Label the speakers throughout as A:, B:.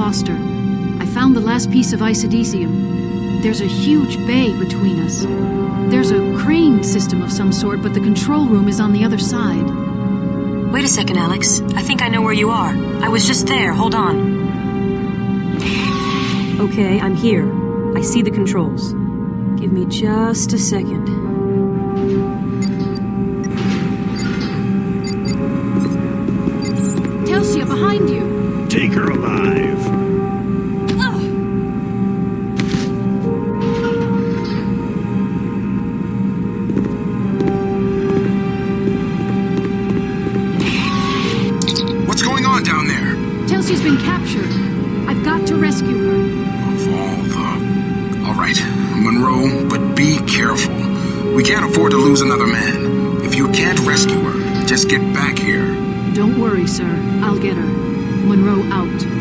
A: Foster. I found the last piece of isodesium. There's a huge bay between us. There's a crane system of some sort, but the control room is on the other side.
B: Wait a second, Alex. I think I know where you are. I was just there. Hold on. Okay, I'm here. I see the controls. Give me just a second.
A: Telsia, behind you!
C: Take her alive.
D: What's going on down there?
A: Telsia's been captured. I've got to rescue her.
D: Of all the... All right, Monroe, but be careful. We can't afford to lose another man. If you can't rescue her, just get back here.
A: Don't worry, sir. I'll get her. Monroe out.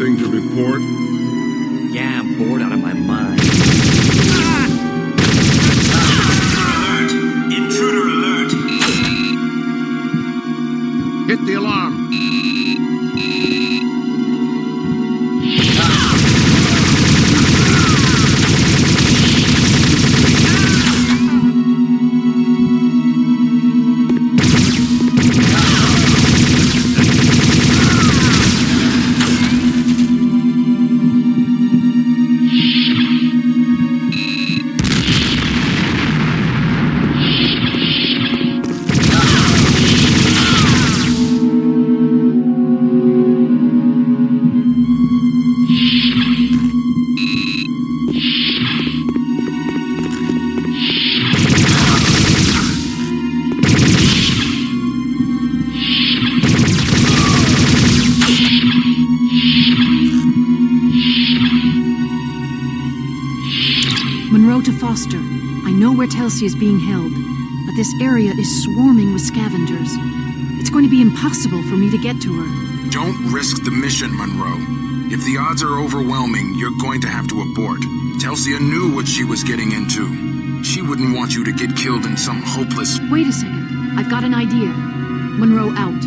C: Anything to report?
E: Yeah, I'm bored out of my mind.
F: Alert! Intruder alert!
C: Hit the alarm.
A: Foster. I know where Telsia is being held, but this area is swarming with scavengers. It's going to be impossible for me to get to her.
D: Don't risk the mission, Monroe. If the odds are overwhelming, you're going to have to abort. Telsia knew what she was getting into. She wouldn't want you to get killed in some hopeless...
A: Wait a second. I've got an idea. Monroe out.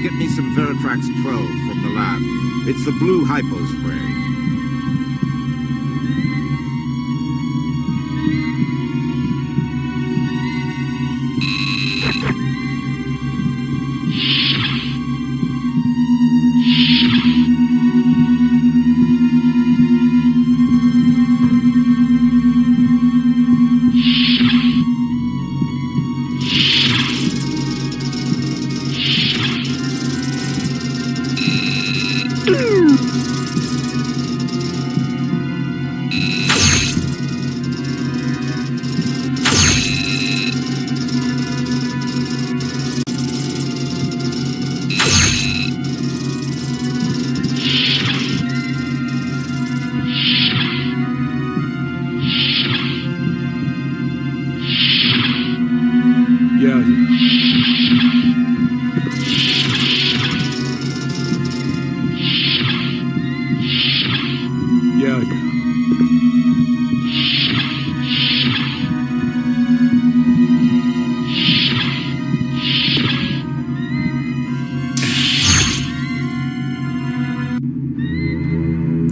G: Get me some Veritrax 12 from the lab. It's the blue hypo spray.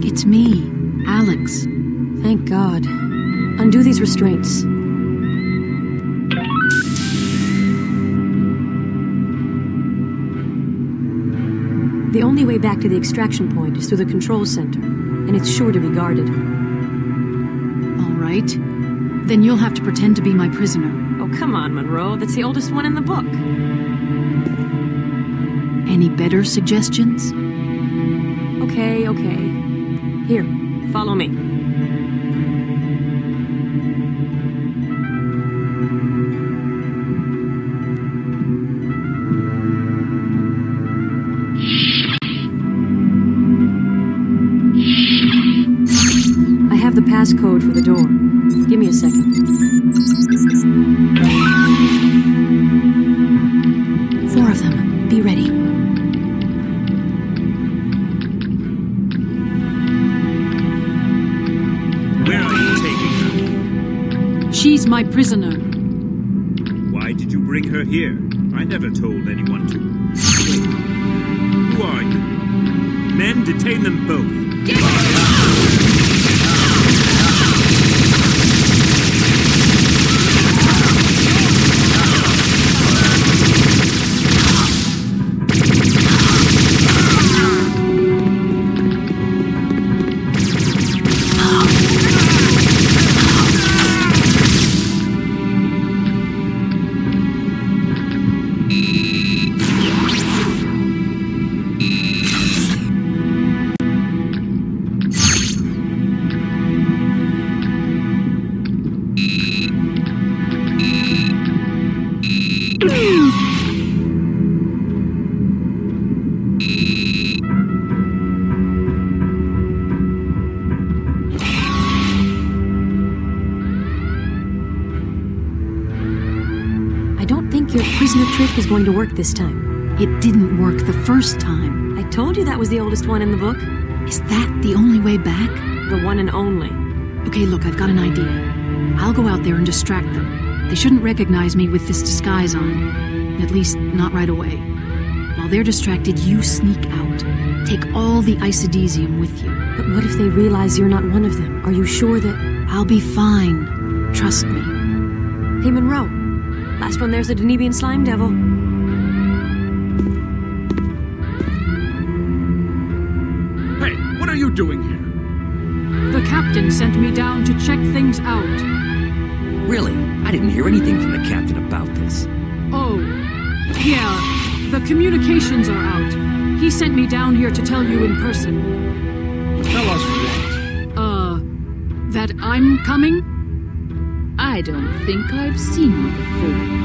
A: It's me, Alex.
B: Thank God. Undo these restraints. The only way back to the extraction point is through the control center, and it's sure to be guarded.
A: All right. Then you'll have to pretend to be my prisoner.
B: Oh, come on, Monroe. That's the oldest one in the book.
A: Any better suggestions?
B: Okay. Here, follow me. Morse code for the door. Give me a second.
A: Four of them. Be ready.
F: Where are you taking her?
A: She's my prisoner.
F: Why did you bring her here? I never told anyone to. Wait. Who are you? Men, detain them both.
B: Your prisoner trick is going to work this time.
A: It didn't work the first time.
B: I told you that was the oldest one in the book.
A: Is that the only way back?
B: The one and only.
A: Okay, look, I've got an idea. I'll go out there and distract them. They shouldn't recognize me with this disguise on. At least, not right away. While they're distracted, you sneak out. Take all the isodesium with you.
B: But what if they realize you're not one of them? Are you sure that...
A: I'll be fine. Trust me.
B: Hey, Monroe. Last one there's a Danubian slime devil.
C: Hey, what are you doing here?
A: The captain sent me down to check things out.
E: Really? I didn't hear anything from the captain about this.
A: Oh, yeah. The communications are out. He sent me down here to tell you in person.
C: Tell us what?
A: That I'm coming?
H: I don't think I've seen you before.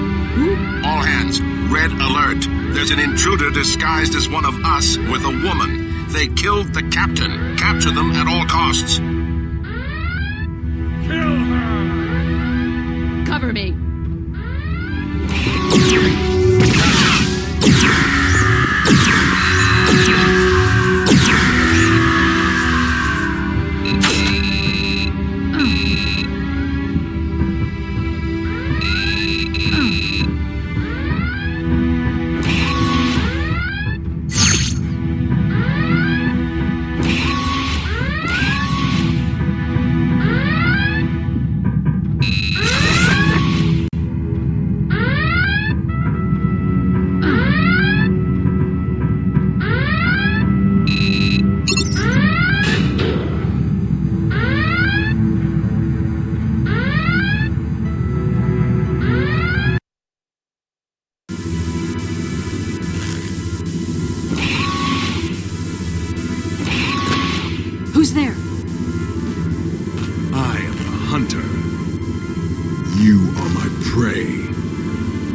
D: All hands, red alert. There's an intruder disguised as one of us with a woman. They killed the captain. Capture them at all costs.
C: Kill her!
H: Cover me.
A: Who's there?
C: I am the hunter. You are my prey.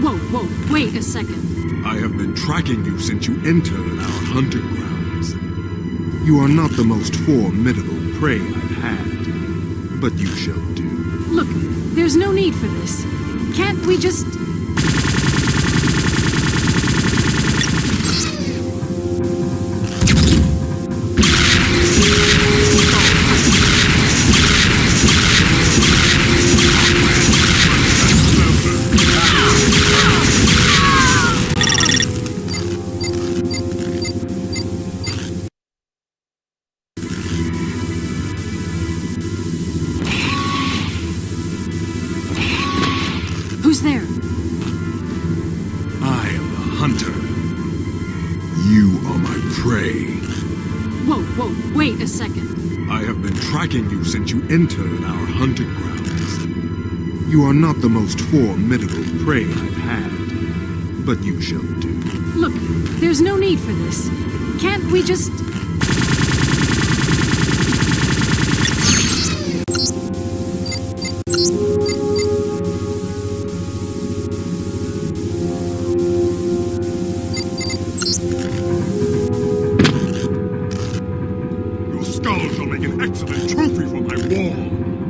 A: Whoa, wait a second.
C: I have been tracking you since you entered our hunting grounds. You are not the most formidable prey I've had, but you shall do.
A: Look, there's no need for this. Can't we just... Who's there?
C: I am the hunter. You are my prey.
A: Whoa, wait a second.
C: I have been tracking you since you entered our hunting grounds. You are not the most formidable prey I've had, but you shall do.
A: Look, there's no need for this. Can't we just...
C: Your skull shall make an excellent trophy for my wall.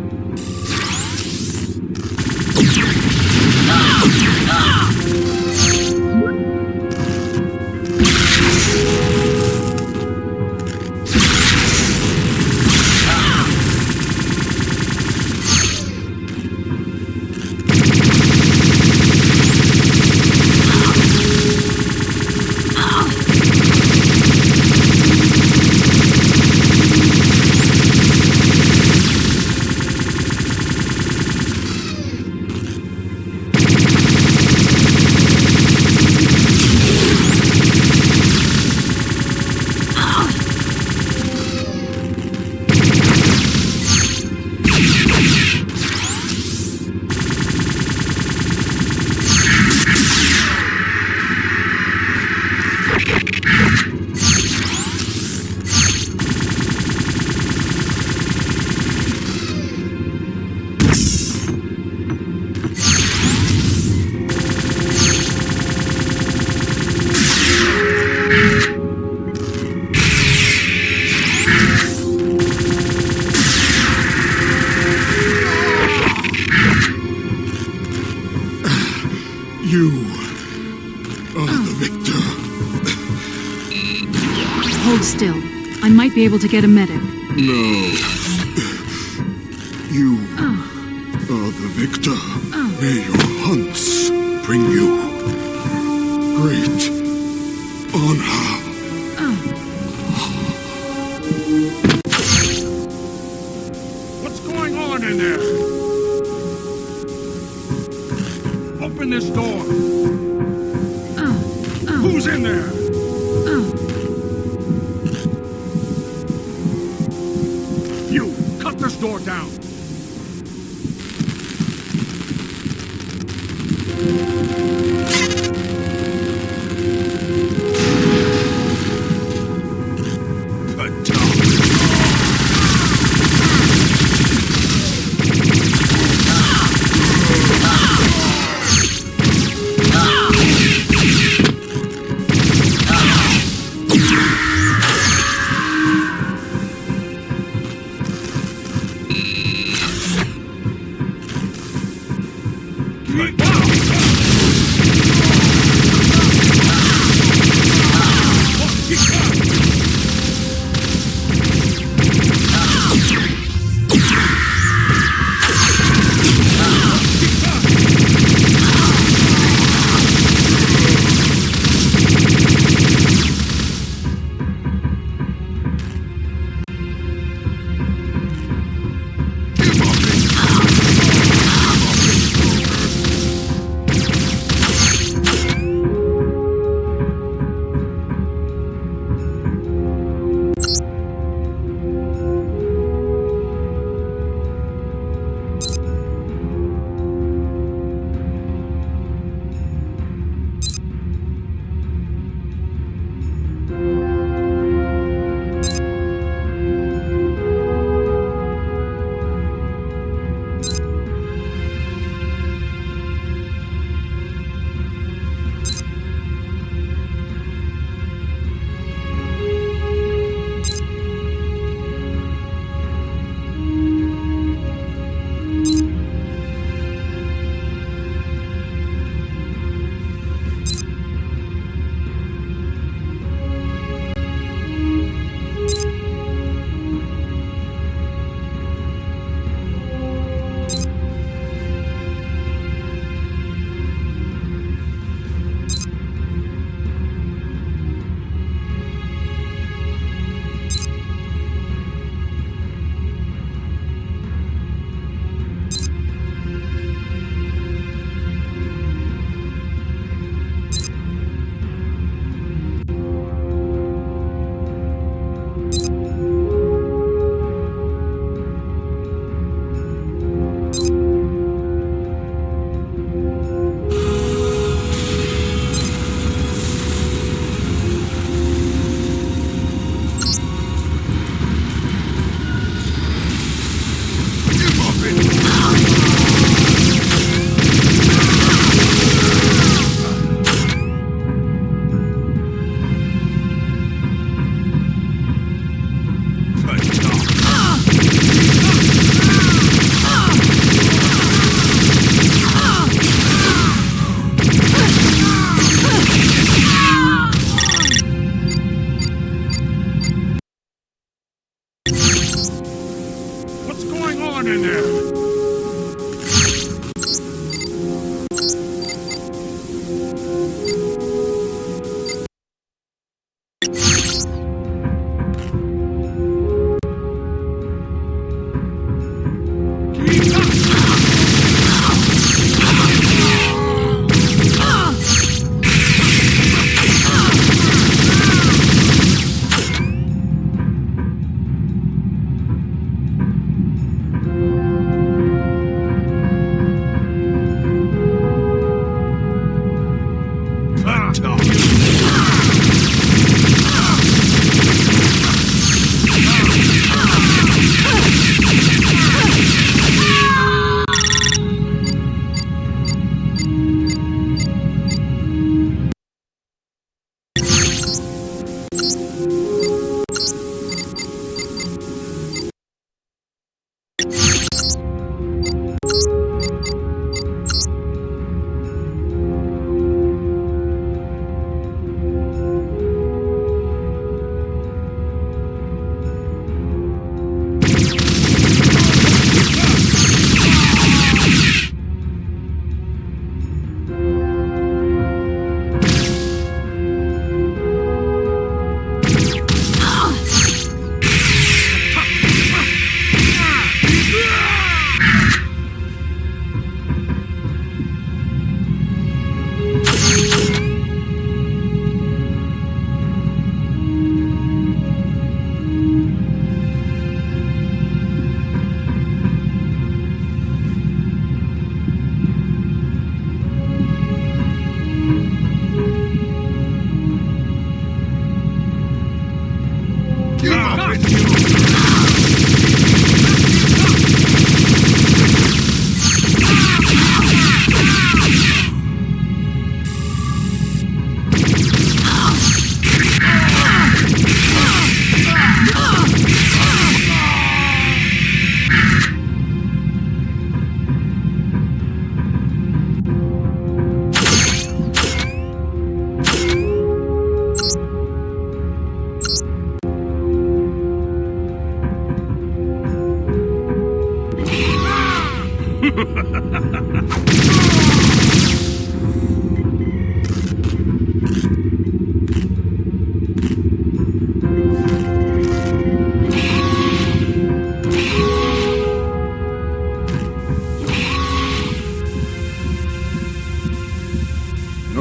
C: You are the victor.
A: Hold still. I might be able to get a medic.
C: No. You are the victor. May your hunts bring you great honor.
I: What's going on in there? Open this door. Who's in there? You, cut this door down.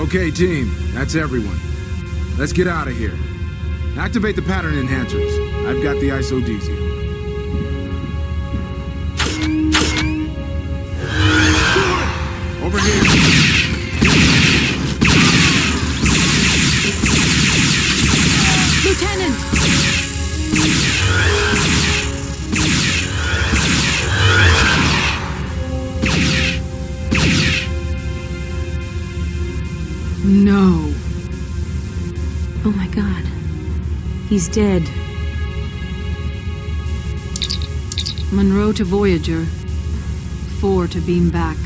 J: Okay, team. That's everyone. Let's get out of here. Activate the pattern enhancers. I've got the isodesium. Over here.
A: Lieutenant! No.
B: Oh my god. He's dead.
A: Monroe to Voyager. 4 to beam back.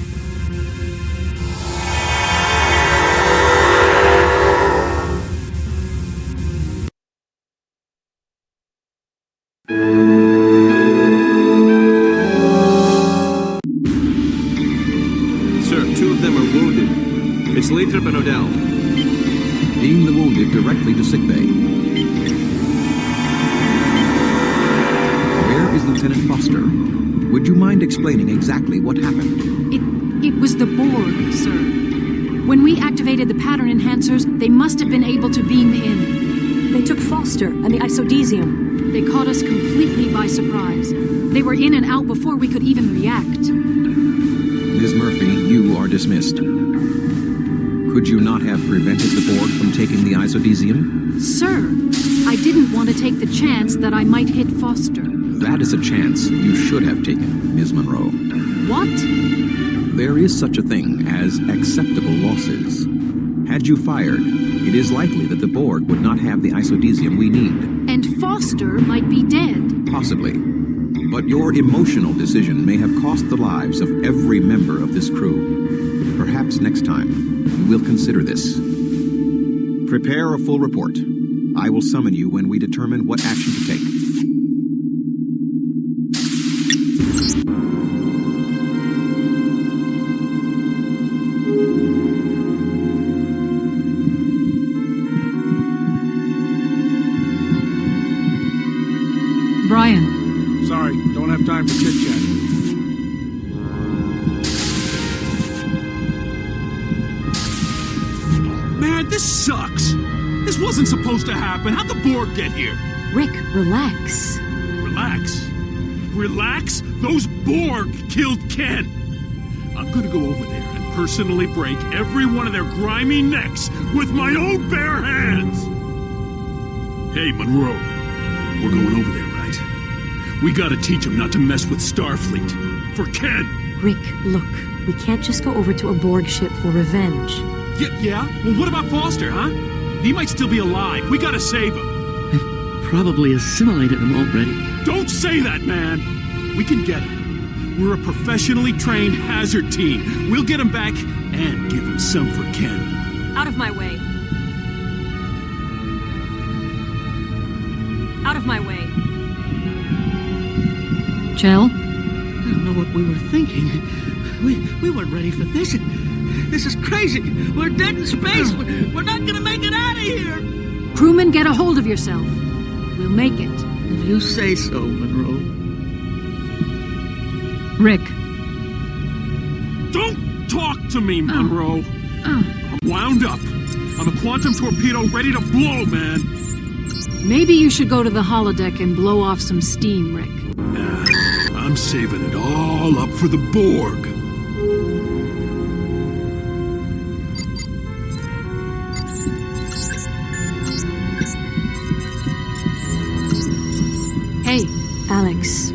K: Sir, 2 of them are wounded. It's Lathrop and Odell.
E: Beam the wounded directly to sickbay. Where is Lieutenant Foster? Would you mind explaining exactly what happened?
A: It was the Borg, sir. When we activated the pattern enhancers, they must have been able to beam in.
B: They took Foster and the isodesium.
A: They caught us completely by surprise. They were in and out before we could even react.
E: Ms. Murphy, you are dismissed. Could you not have prevented the Borg from taking the isodesium?
A: Sir, I didn't want to take the chance that I might hit Foster.
E: That is a chance you should have taken, Ms. Monroe.
A: What?
E: There is such a thing as acceptable losses. Had you fired, it is likely that the Borg would not have the isodesium we need.
A: And Foster might be dead.
E: Possibly. But your emotional decision may have cost the lives of every member of this crew. Perhaps next time, you will consider this. Prepare a full report. I will summon you when we determine what action to take.
A: Brian.
I: Sorry, don't have time for chit-chat. Man, this sucks. This wasn't supposed to happen. How'd the Borg get here?
B: Rick, relax.
I: Relax. Relax? Those Borg killed Ken. I'm gonna go over there and personally break every one of their grimy necks with my own bare hands. Hey, Monroe. We're going over there, right? We gotta teach them not to mess with Starfleet. For Ken.
B: Rick, look. We can't just go over to a Borg ship for revenge.
I: Yeah? Well, what about Foster, huh? He might still be alive. We gotta save him.
L: They've probably assimilated him already.
I: Don't say that, man! We can get him. We're a professionally trained hazard team. We'll get him back and give him some for Ken.
B: Out of my way. Out of my way.
A: Chell?
L: I don't know what we were thinking. We weren't ready for this. This is crazy. We're dead in space. We're not gonna make it out of here.
A: Crewman, get a hold of yourself. We'll make it.
L: If you say so, Monroe.
A: Rick.
I: Don't talk to me, Monroe. I'm wound up. I'm a quantum torpedo ready to blow, man.
A: Maybe you should go to the holodeck and blow off some steam, Rick.
I: Nah, I'm saving it all up for the Borg.
A: Hey.
B: Alex,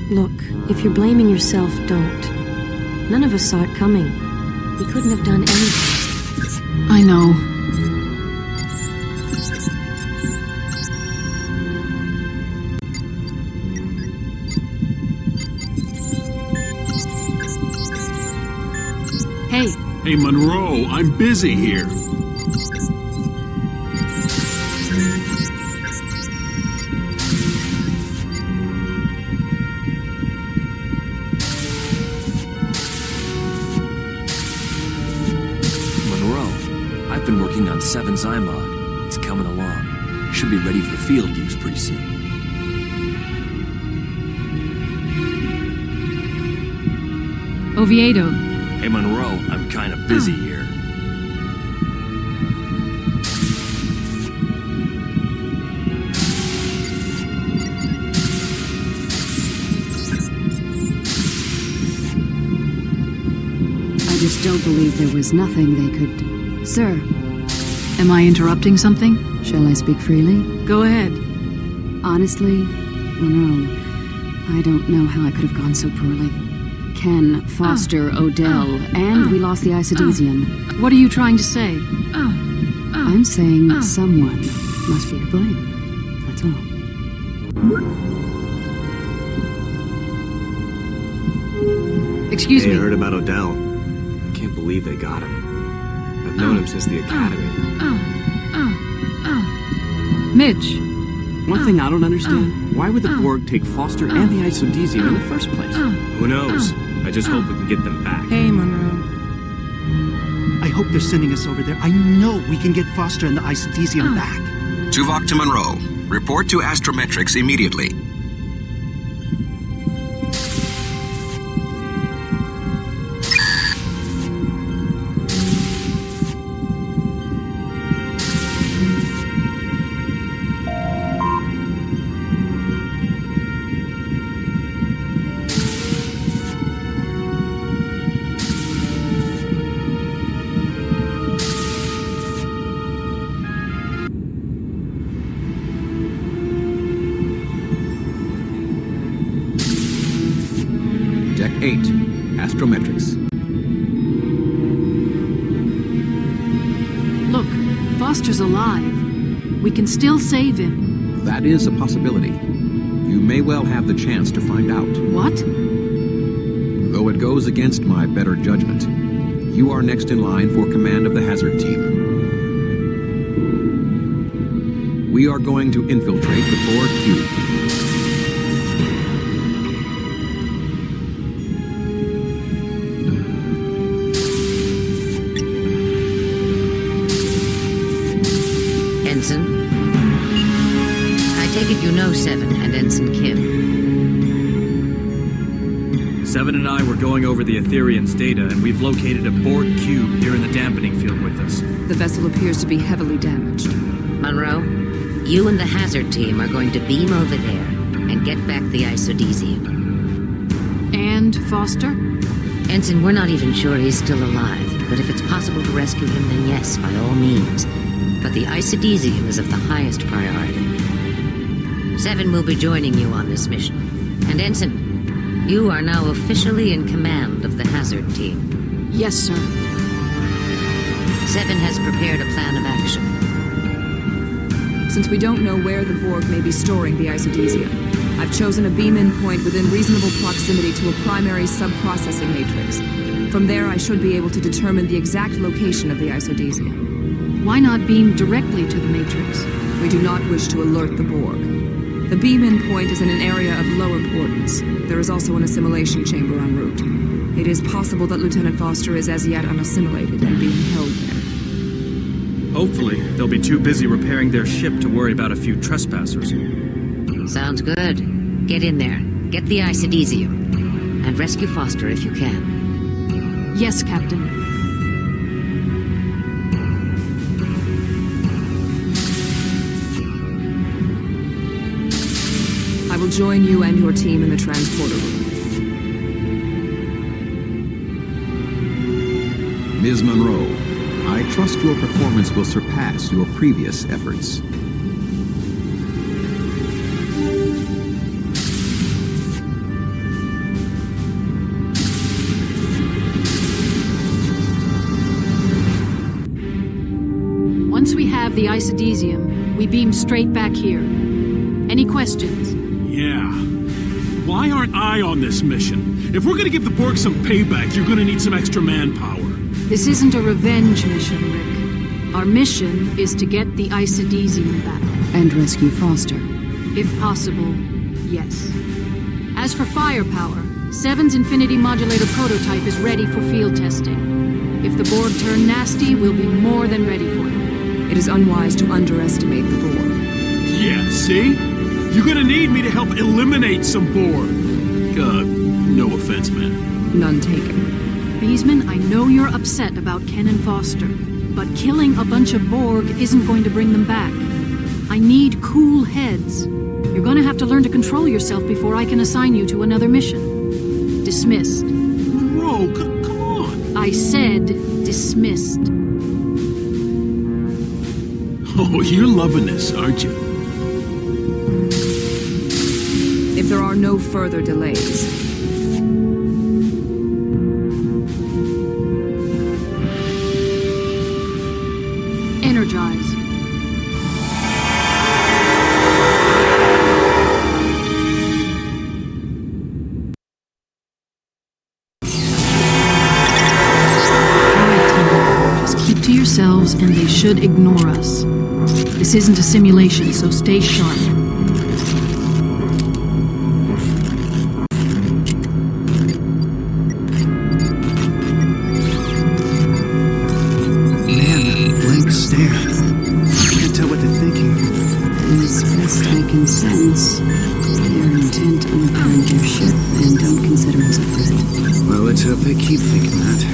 B: look, if you're blaming yourself, don't. None of us saw it coming. We couldn't have done anything.
A: I know.
I: Hey, Monroe, I'm busy here.
M: I've been working on 7's iMod. It's coming along. Should be ready for field use pretty soon.
A: Oviedo.
M: Hey, Monroe, I'm kind of busy here.
N: I just don't believe there was nothing they could... Sir.
A: Am I interrupting something?
N: Shall I speak freely?
A: Go ahead.
N: Honestly, Monroe, I don't know how I could have gone so poorly. Ken, Foster, Odell, and we lost the isodesium.
A: What are you trying to say?
N: I'm saying someone must be to blame. That's all.
A: Excuse me.
K: I heard about Odell. I can't believe they got him. I've known him since the academy.
A: Mitch.
O: One thing I don't understand, why would the Borg take Foster and the isodesium in the first place?
K: Who knows? I just hope we can get them back.
L: Hey, Monroe. I hope they're sending us over there. I know we can get Foster and the isodesium back.
E: Tuvok to Monroe. Report to Astrometrics immediately. Deck 8, Astrometrics.
A: Look, Foster's alive. We can still save him.
E: That is a possibility. You may well have the chance to find out.
A: What?
E: Though it goes against my better judgment, you are next in line for command of the hazard team. We are going to infiltrate the Borg cube.
P: Ensign? I take it you know Seven and Ensign Kim.
F: Seven and I were going over the Ethereans' data, and we've located a Borg cube here in the dampening field with us.
H: The vessel appears to be heavily damaged.
P: Monroe, you and the hazard team are going to beam over there and get back the isodesium.
A: And Foster?
P: Ensign, we're not even sure he's still alive, but if it's possible to rescue him, then yes, by all means. But the isodesium is of the highest priority. Seven will be joining you on this mission. And Ensign, you are now officially in command of the hazard team.
A: Yes, sir.
P: Seven has prepared a plan of action.
H: Since we don't know where the Borg may be storing the isodesium, I've chosen a beam-in point within reasonable proximity to a primary sub-processing matrix. From there, I should be able to determine the exact location of the isodesium.
A: Why not beam directly to the matrix?
H: We do not wish to alert the Borg. The beam-in point is in an area of low importance. There is also an assimilation chamber en route. It is possible that Lieutenant Foster is as yet unassimilated and being held there.
F: Hopefully, they'll be too busy repairing their ship to worry about a few trespassers.
P: Sounds good. Get in there. Get the isodesium. And rescue Foster if you can.
A: Yes, Captain.
H: I will join you and your team in the transporter room.
E: Ms. Monroe, I trust your performance will surpass your previous efforts.
A: Once we have the isodesium, we beam straight back here. Any questions?
I: Yeah. Why aren't I on this mission? If we're gonna give the Borg some payback, you're gonna need some extra manpower.
A: This isn't a revenge mission, Rick. Our mission is to get the isodesium back.
N: And rescue Foster.
A: If possible, yes. As for firepower, Seven's Infinity Modulator prototype is ready for field testing. If the Borg turn nasty, we'll be more than ready for it.
H: It is unwise to underestimate the Borg.
I: Yeah, see? You're gonna need me to help eliminate some Borg. No offense, man.
H: None taken.
A: Beesman, I know you're upset about Ken and Foster, but killing a bunch of Borg isn't going to bring them back. I need cool heads. You're gonna have to learn to control yourself before I can assign you to another mission. Dismissed.
I: Monroe, come on.
A: I said dismissed.
I: Oh, you're loving this, aren't you?
H: If there are no further delays,
A: energize. To yourselves, and they should ignore us. This isn't a simulation, so stay sharp.
L: Man, that blank stare. I can't tell what they're thinking.
N: As best I can sense, they're intent on repairing your ship and don't consider us a threat.
L: Well, let's hope they keep thinking that.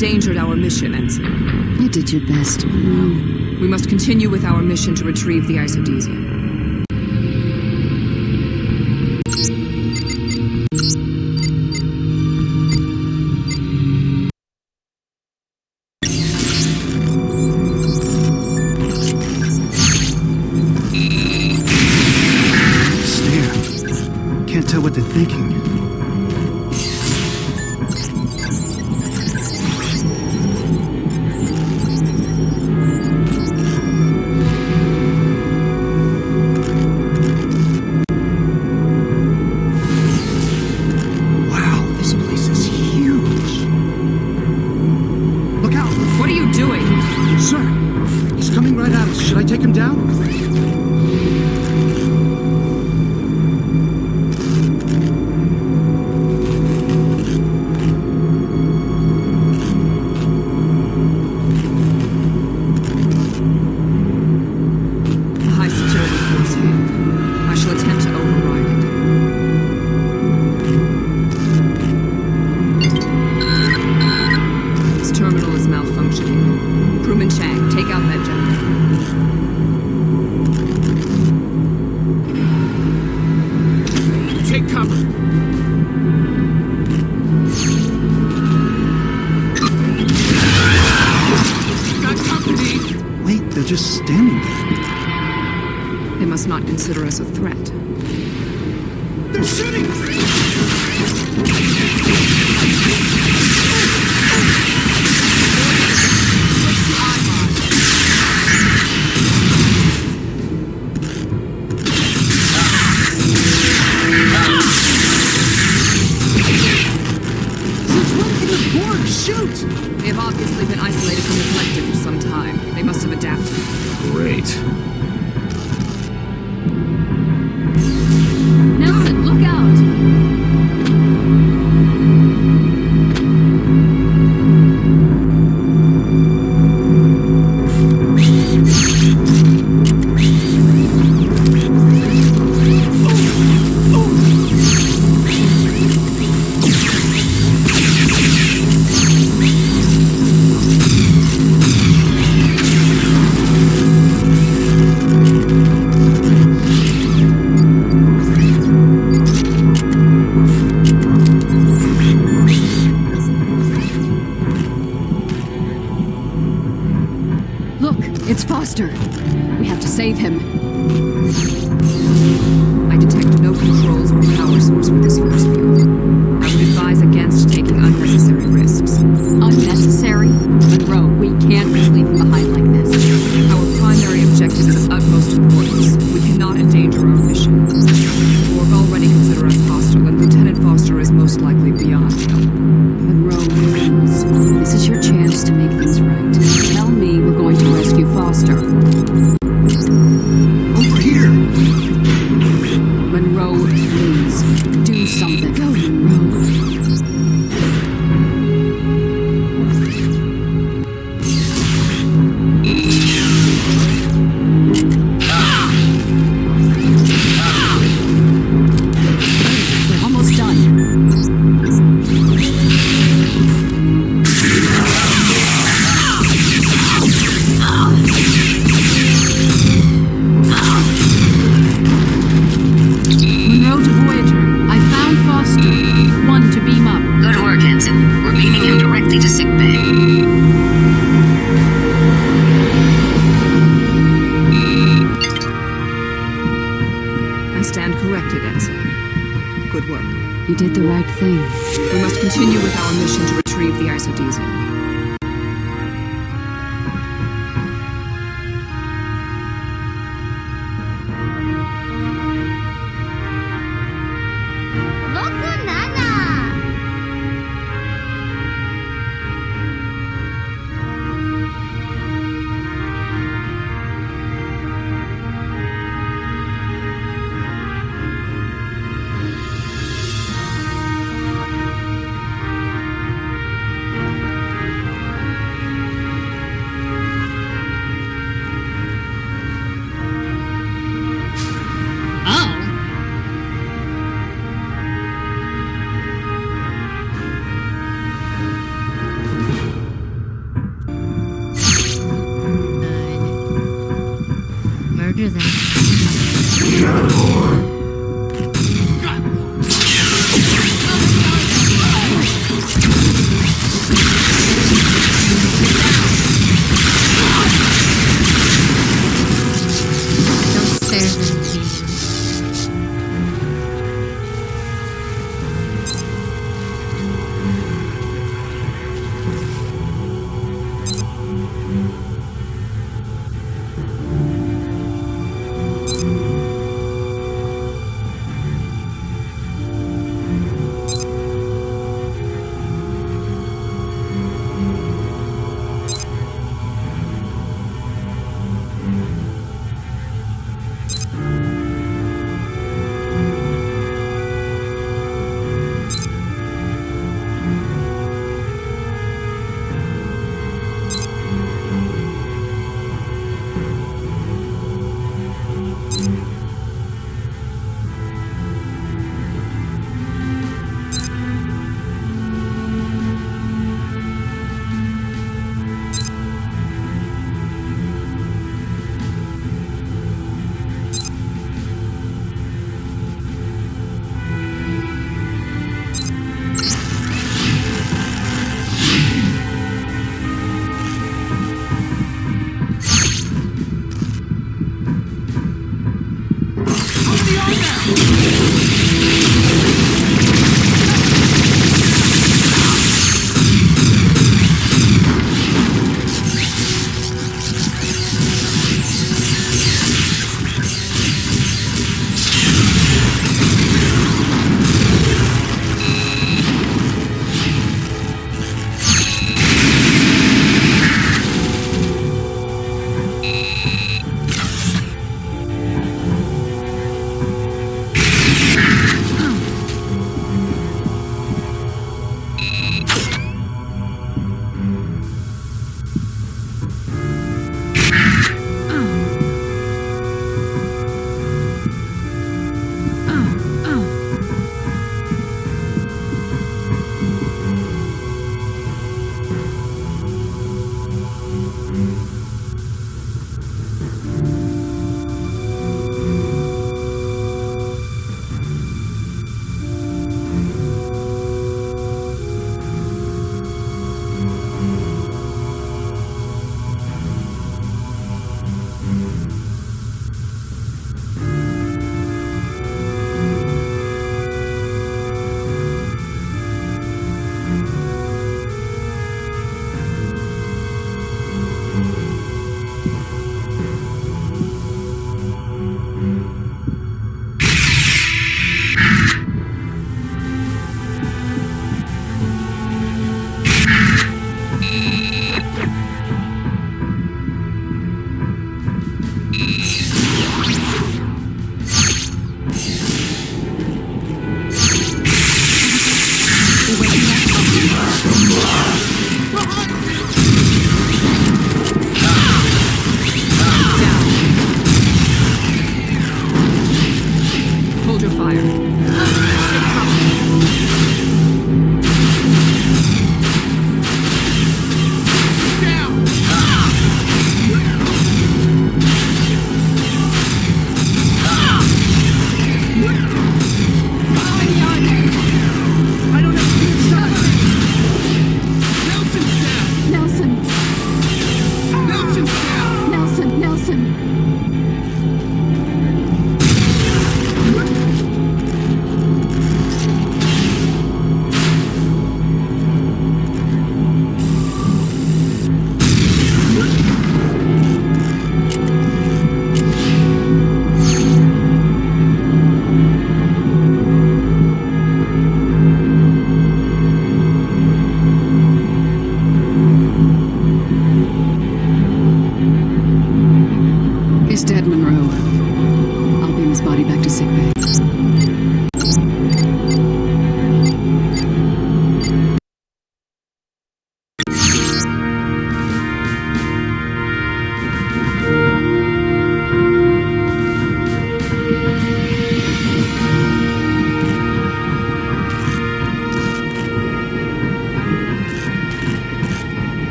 H: endangered our mission, Ensign.
N: You did your best, Monroe.
H: We must continue with our mission to retrieve the isodesium.
Q: Can't tell what they're thinking. Wow, this place is huge. Look out!
H: What are you doing?
Q: Sir, he's coming right at us. Should I take him down? Just standing there.
H: They must not consider us a threat.
Q: They're shooting! Since when can the Borg shoot?
H: They have obviously been isolated from the collective for some time. They must have adapted.
M: Great.
N: Nelson, look out! It's Foster. We have to save him.
H: I detect no controls or power source with this force field. I would advise against taking unnecessary risks.
N: Unnecessary? Monroe, we can't risk leaving behind like this.
H: Our primary objective is of utmost importance. We cannot endanger our mission. The Borg already consider us hostile, and Lieutenant Foster is most likely beyond help.
N: Monroe, please. This is your chance to make things right. Tell me we're going to rescue Foster.
Q: Over here!
N: Monroe, please. Do something. Go, Monroe. You did the right thing.
H: We must continue with our mission to retrieve the isodesium.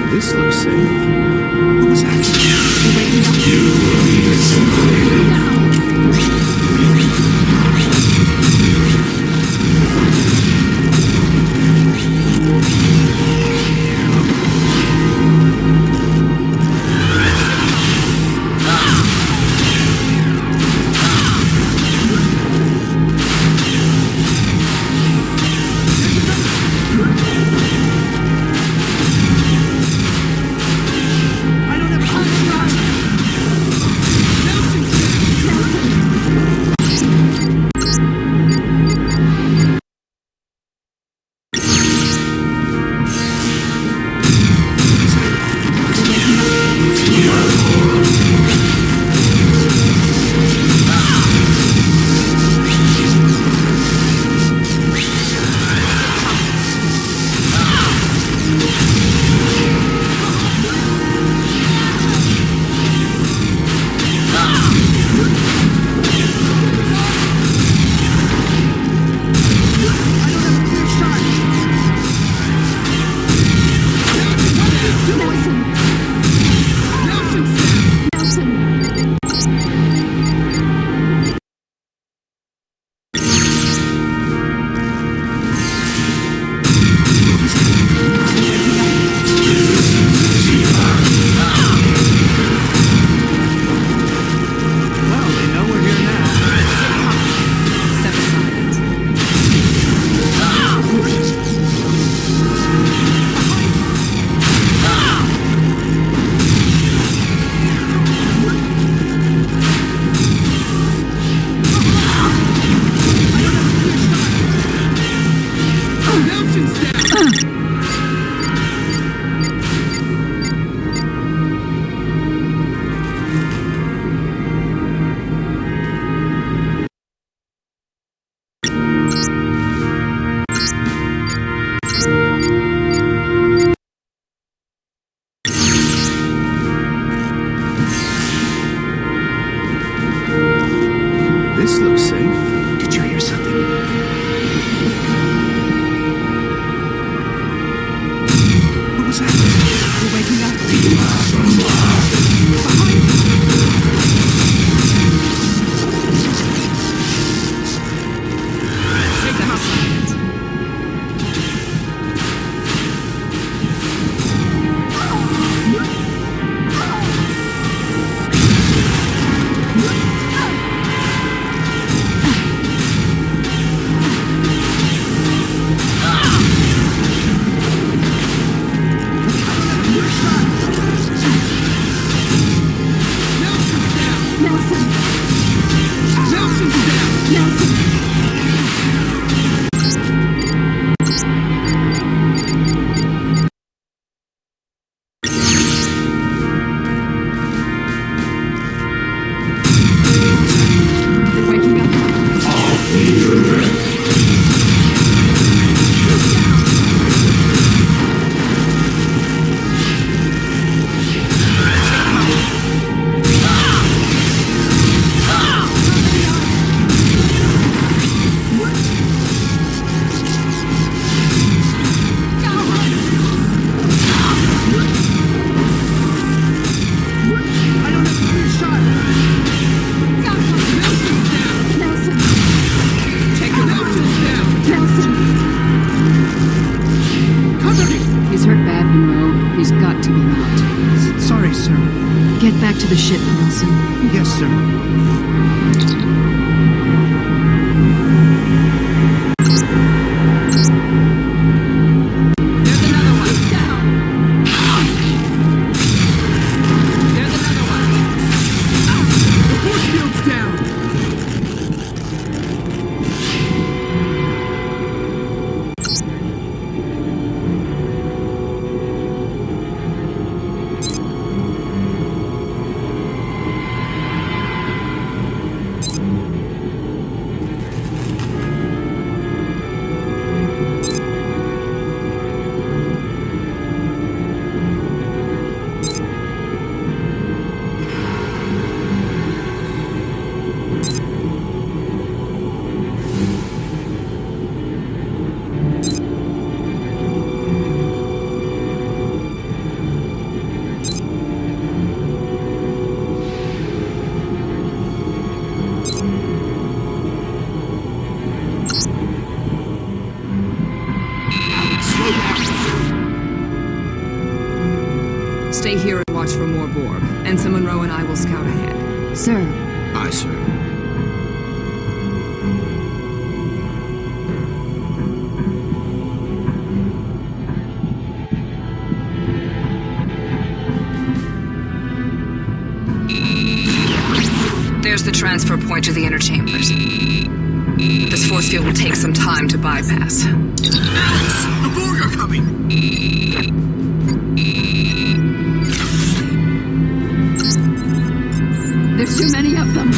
Q: This looks safe. What was that? This looks safe. Did you hear something? What was that? We're waking up.
H: Take the house.
A: Get back to the ship, Nelson.
Q: Yes, sir.
H: Stay here and watch for more Borg. Ensign Monroe and I will scout ahead.
N: Sir.
G: Aye, sir.
H: There's the transfer point to the inner chambers. This force field will take some time to bypass.
D: Alex! The Borg are coming!
N: There's too many of them.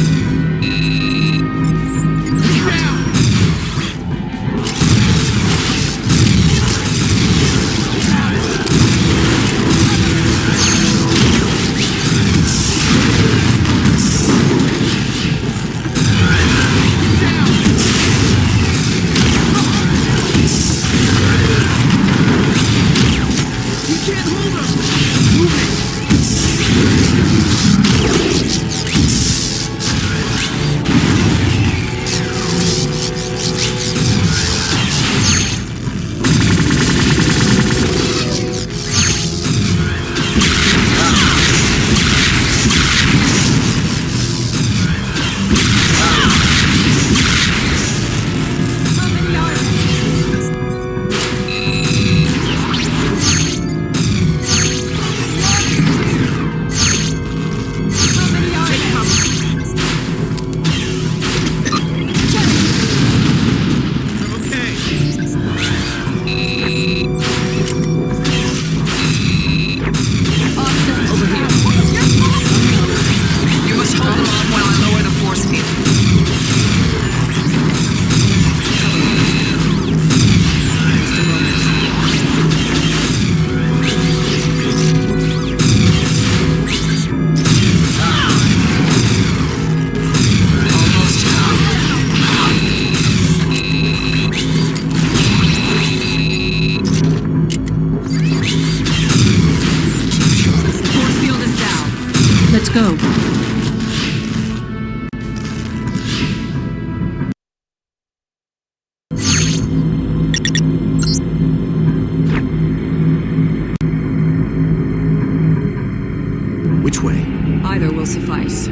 A: Go.
M: Which way?
H: Either will suffice.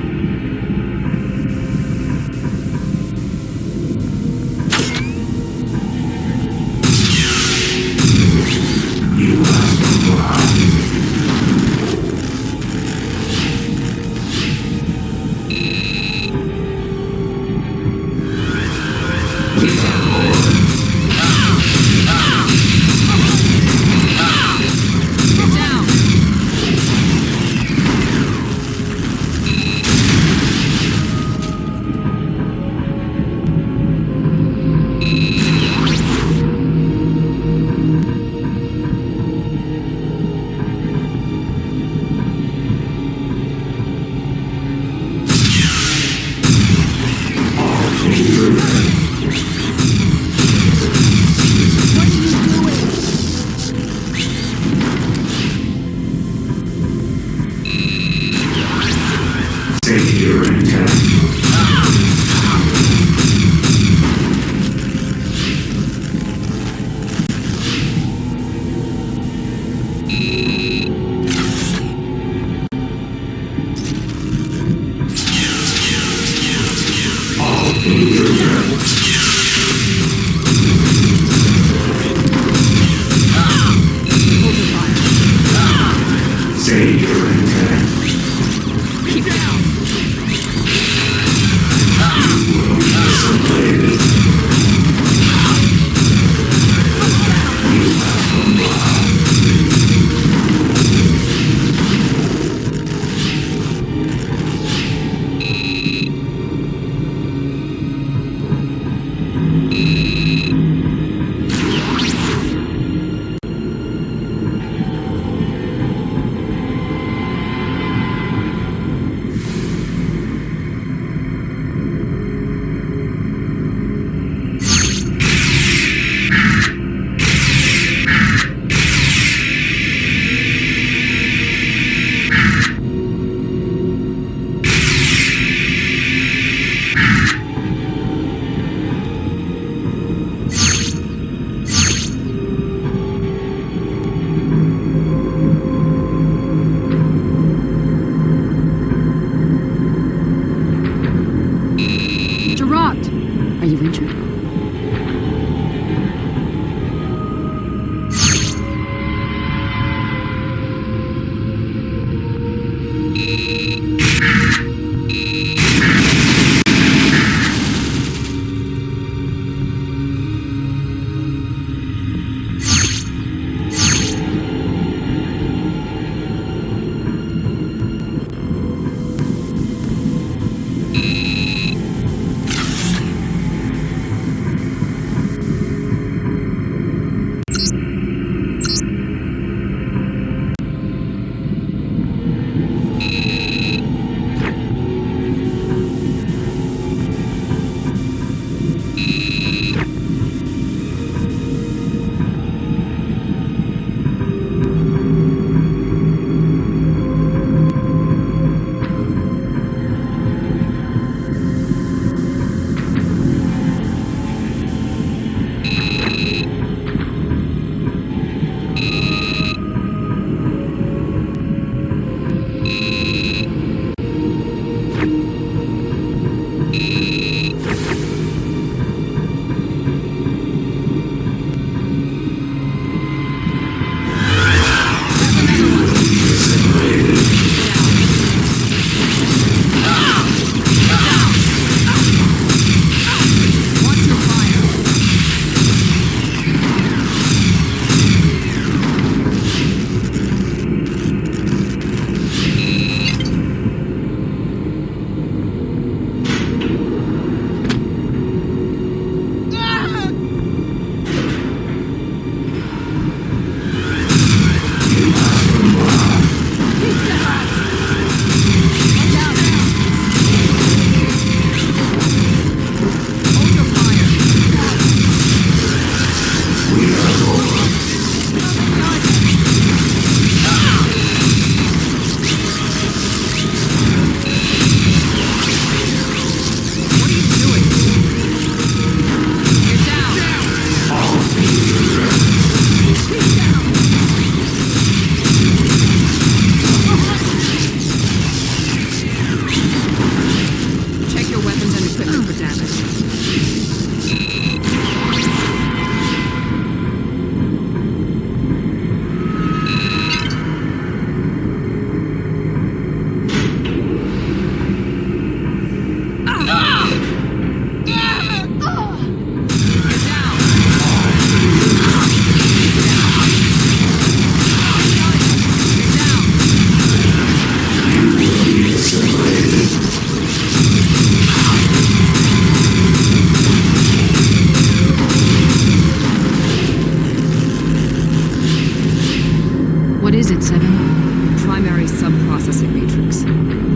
A: What is it, Seven?
H: Primary sub-processing matrix.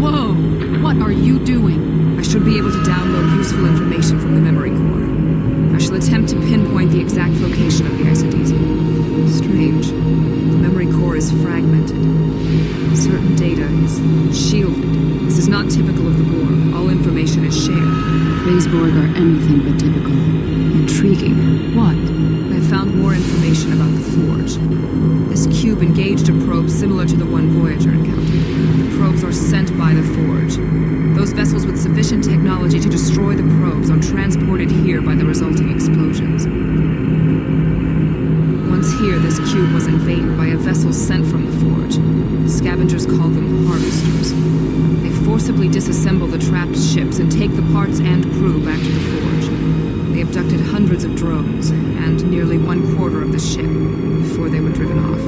A: Whoa! What are you doing?
H: I should be able to download useful information from the memory core. I shall attempt to pinpoint the exact location of the isodesium. Strange. The memory core is fragmented. Certain data is shielded. This is not typical of the Borg. All information is shared.
N: These Borg are anything but typical. Intriguing.
A: What?
H: I have found more information about the Forge. This cube engaged a probe similar to the one Voyager encountered. The probes are sent by the Forge. Those vessels with sufficient technology to destroy the probes are transported here by the resulting explosions. Once here, this cube was invaded by a vessel sent from the Forge. Scavengers call them harvesters. They forcibly disassemble the trapped ships and take the parts and crew back to the Forge. They abducted hundreds of drones and nearly 1/4 of the ship before they were driven off.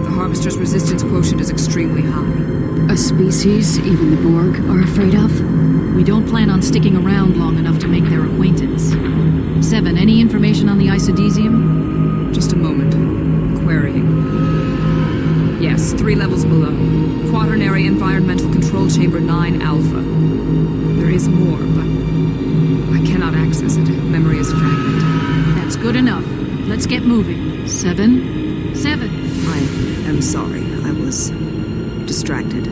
H: The Harvester's resistance quotient is extremely high.
N: A species even the Borg are afraid of?
A: We don't plan on sticking around long enough to make their acquaintance. Seven, any information on the isodesium?
H: Just a moment. Querying. Yes, 3 levels below. Quaternary Environmental Control Chamber 9 Alpha. There is more, but I cannot access it. Memory is fragmented.
A: That's good enough. Let's get moving. Seven.
H: I am sorry. I was distracted.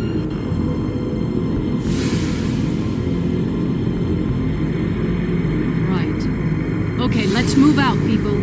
A: Right. Okay, let's move out, people.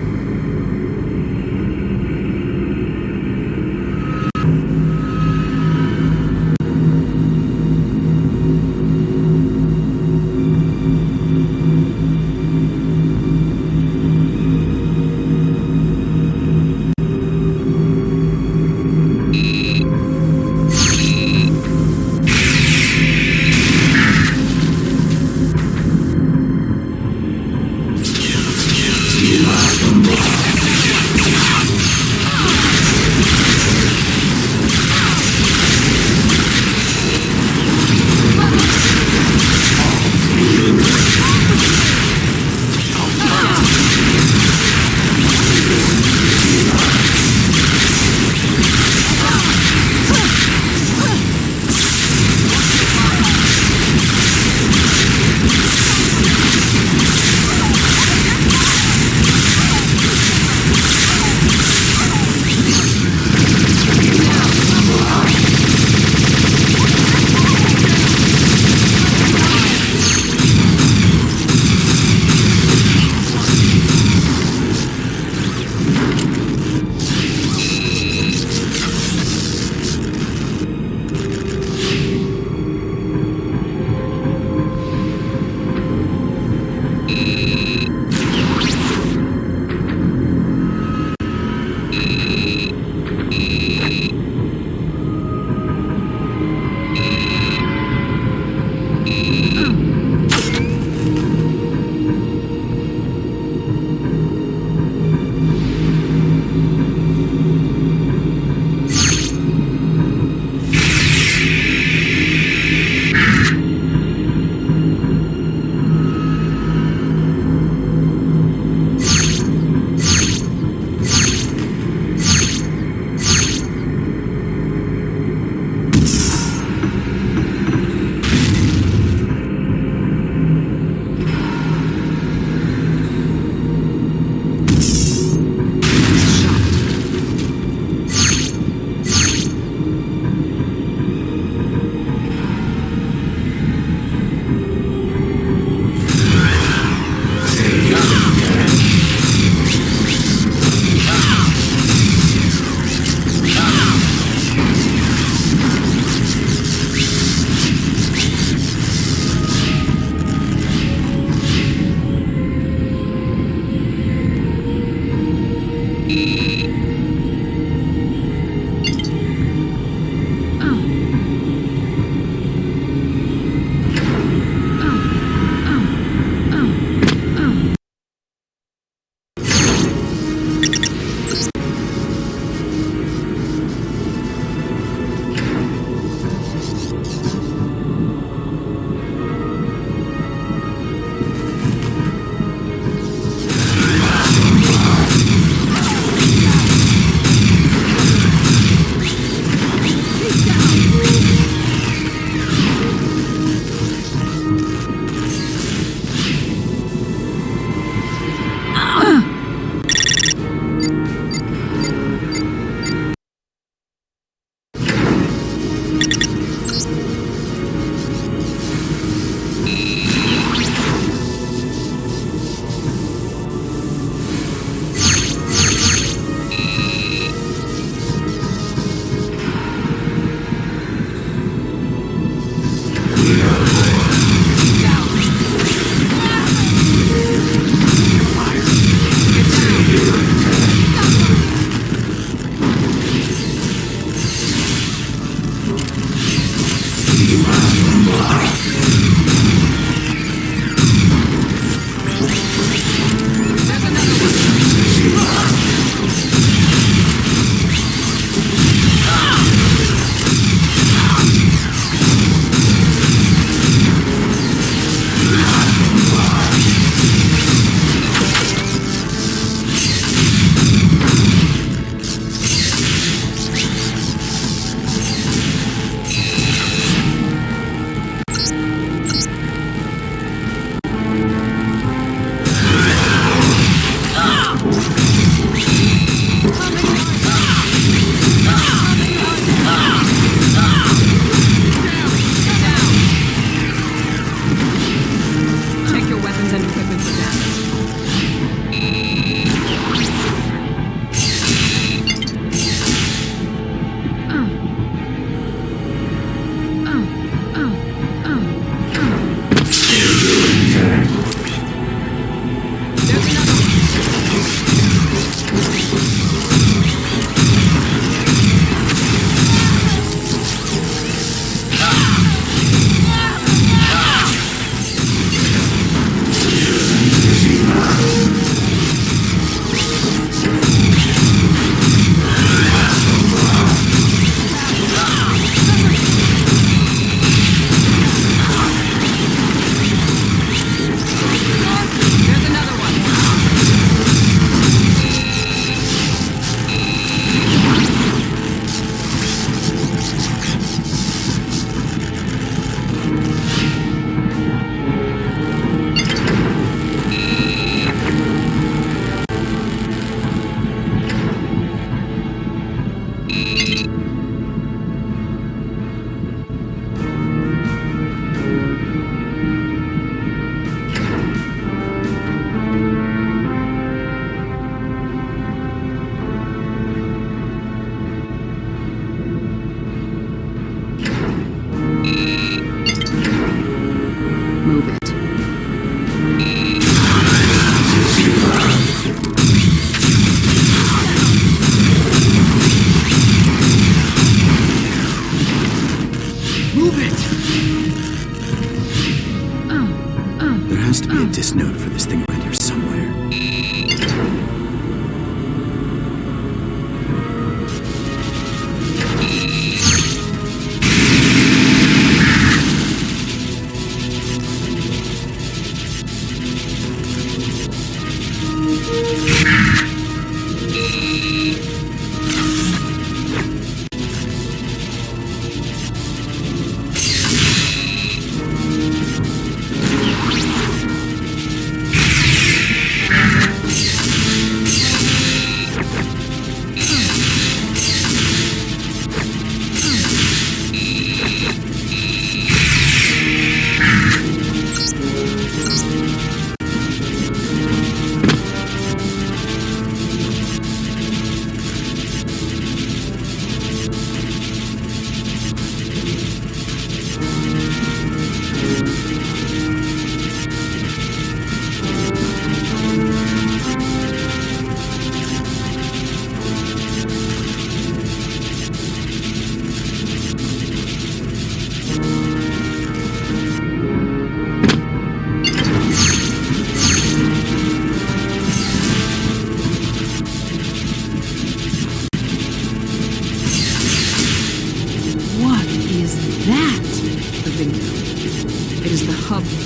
M: scientist note for this thing around here somewhere.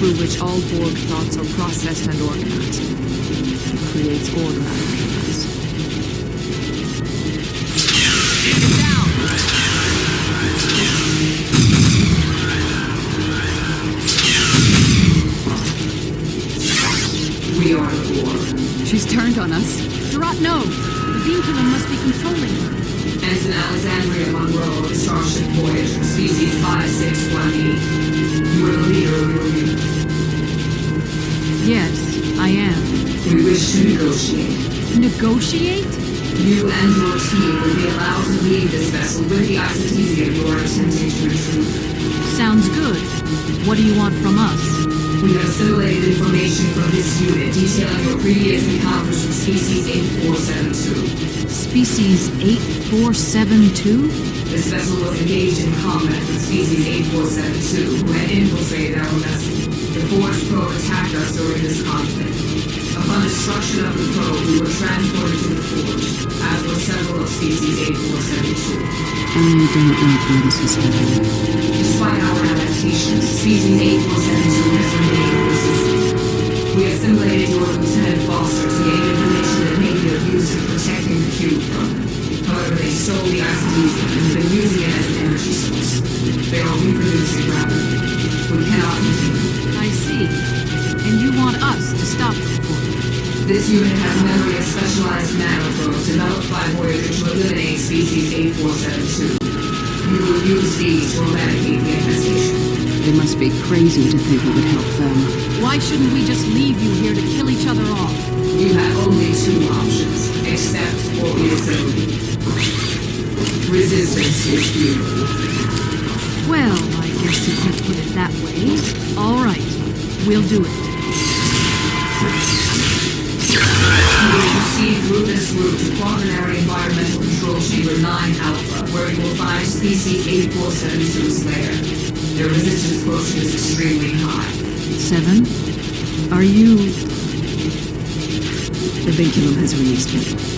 H: Through which all Borg thoughts are processed and organized. It creates order out of chaos. Get down! We are the Borg.
N: She's turned on us.
A: Durant, no! The beam killer must be controlling her.
H: Ensign Alexandria Monroe of Starship Voyager, species 5618. You are the leader of your unit.
A: Yes, I am.
H: We wish to negotiate.
A: Negotiate?
H: You and your team will be allowed to leave this vessel with the isotesium you are attempting to retrieve.
A: Sounds good. What do you want from us?
H: We have assimilated information from this unit detailing your previous encounters with Species 8472.
A: Species 8472?
H: This vessel was engaged in combat with Species 8472, who had infiltrated our vessel. The Forge probe attacked us during this conflict. Upon destruction of the probe, we were transported to the Forge, as were several of Species 8472.
N: I don't like where this is heading.
H: Despite our adaptations, Species 8472 has remained resistant. We assimilated your Lieutenant Foster to gain information that may be of use in protecting the cube from them. However, they stole the isotesium and have been using it as an energy source. They are reproducing rapidly. We cannot continue.
A: I see. And you want us to stop them for you.
H: This unit has memory of specialized nanoprobes developed by Voyager to eliminate Species 8472. You will use these to eradicate the infestation.
N: They must be crazy to think it would help them.
A: Why shouldn't we just leave you here to kill each other off?
H: You have only two options, accept or reassemble. Resistance is futile.
A: Well, I guess if you put it that way. All right, we'll do it.
H: You will proceed through this route to Quaternary Environmental Control Chamber 9 Alpha, where you will find Species 8472's lair. Their resistance quotient is extremely high.
A: 7? Are you...
H: The vinculum has released me.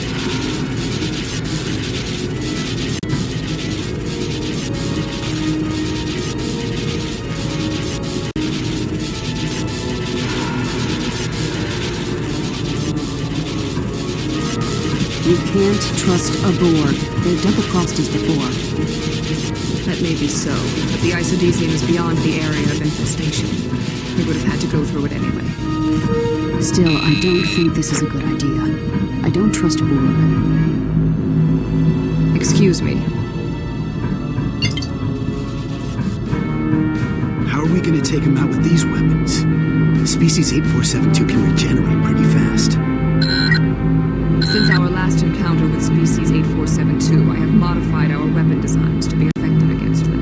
N: You can't trust a Borg. They've double-crossed us before.
H: That may be so, but the isodesium is beyond the area of infestation. We would have had to go through it anyway.
N: Still, I don't think this is a good idea. I don't trust Borg.
H: Excuse me.
Q: How are we going to take him out with these weapons? Species 8472 can regenerate pretty fast.
H: Since our last encounter with Species 8472, I have modified our weapon designs to be effective against them.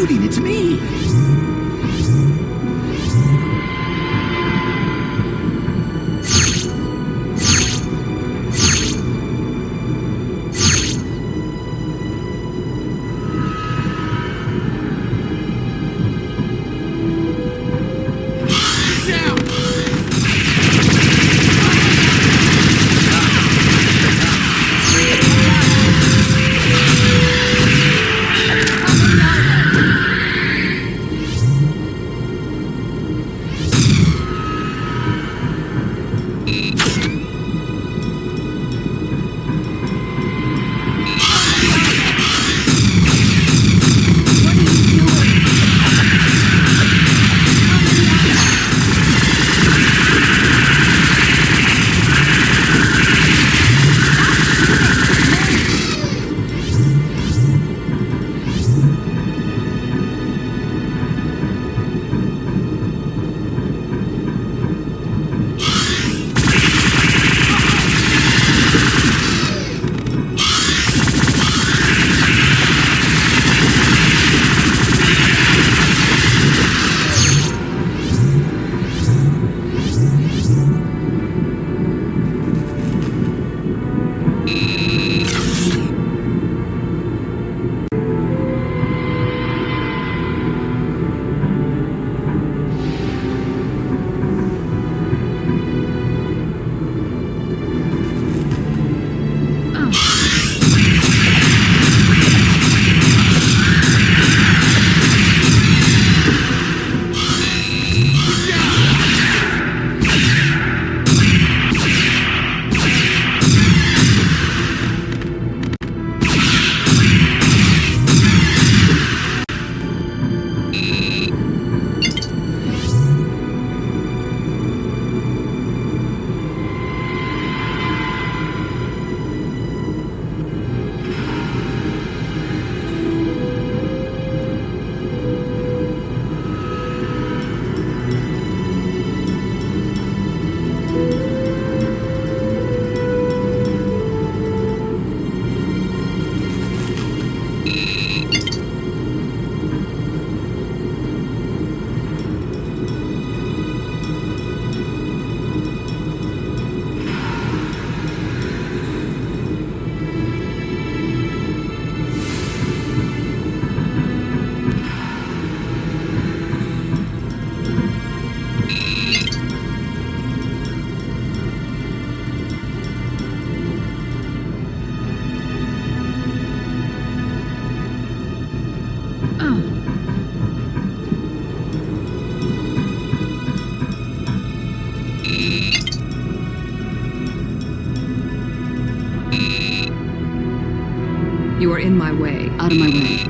Q: shooting. It's me.
H: You are in my way.
N: Out of my way.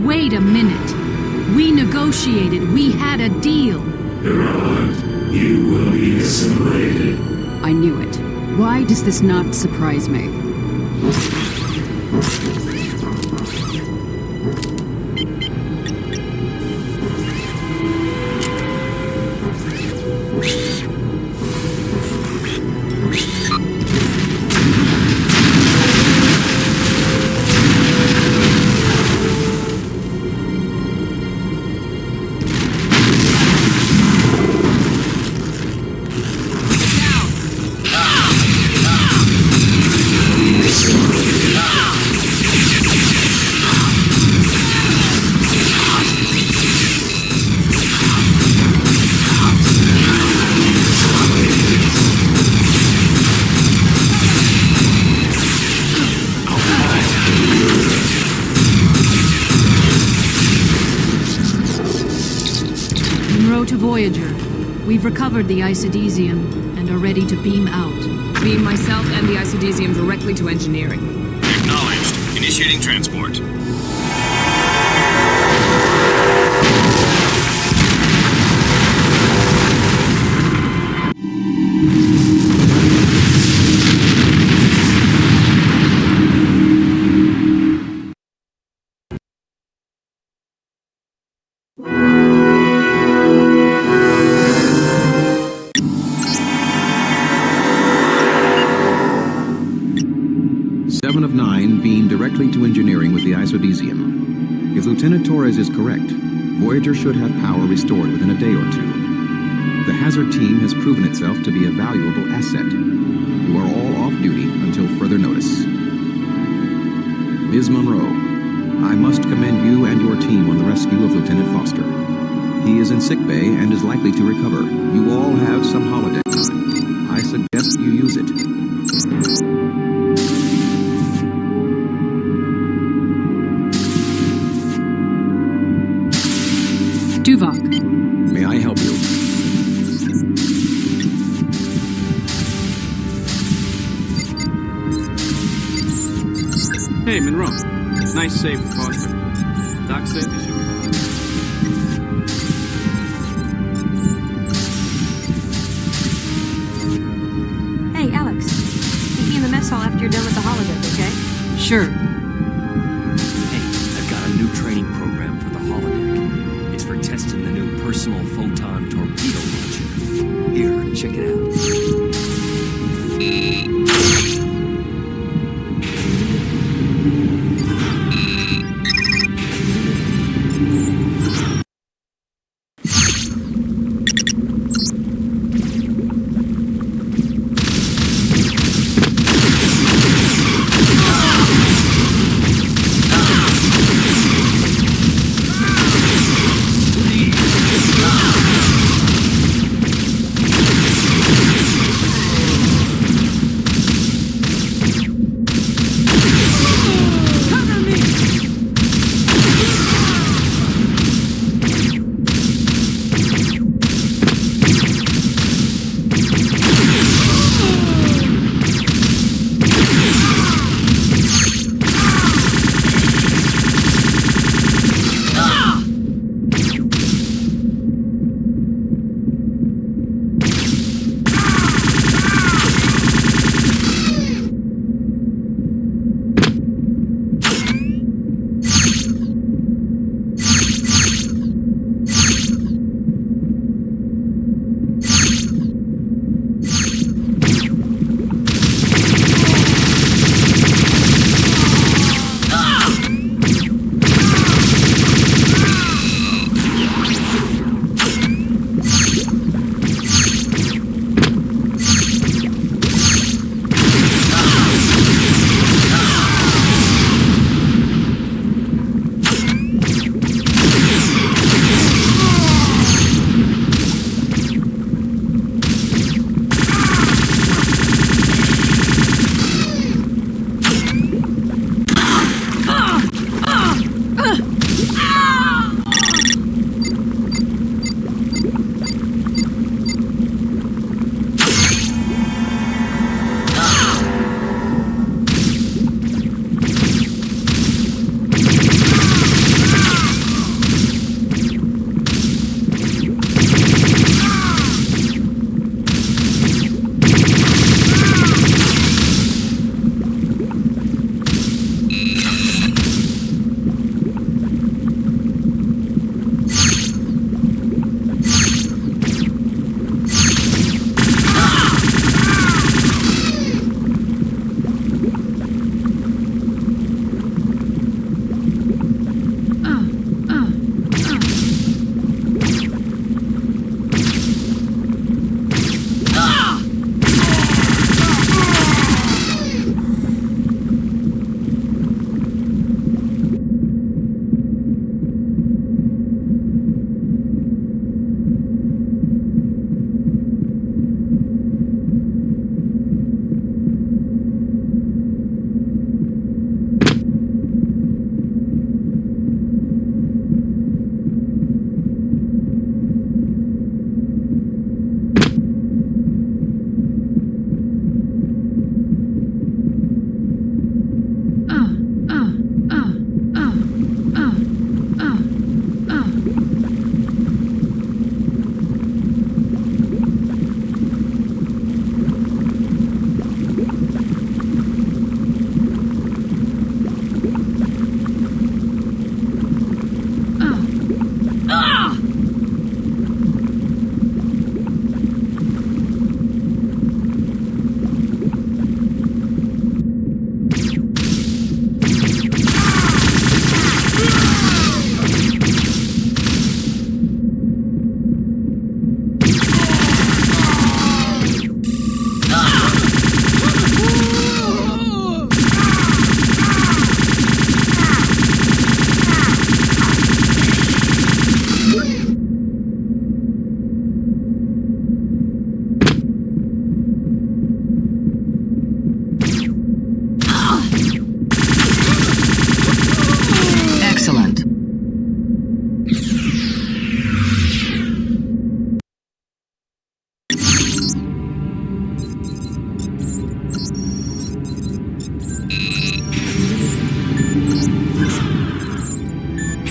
A: Wait a minute. We negotiated. We had a deal.
R: Irrelevant. You will be assimilated.
N: I knew it. Why does this not surprise me?
A: To Voyager. We've recovered the isodesium and are ready to beam out.
H: beam myself and the isodesium directly to engineering.
S: Acknowledged. Initiating transport.
E: Seven of 9 beam directly to engineering with the isodesium. If Lieutenant Torres is correct, Voyager should have power restored within a day or two. The Hazard team has proven itself to be a valuable asset. You are all off duty until further notice. Ms. Monroe, I must commend you and your team on the rescue of Lieutenant Foster. He is in sickbay and is likely to recover. You all have some holodeck time. I suggest you use it.
A: Tuvok.
E: May I help you?
K: Hey, Monroe. Nice save for Foster. Doc said this you.
B: Hey, Alex. Meet me in the mess hall after you're done with the holodeck, okay?
A: Sure.
M: Hey, I've got a new training program for the holodeck. It's for testing the new personal photon torpedo launcher. Here, check it out.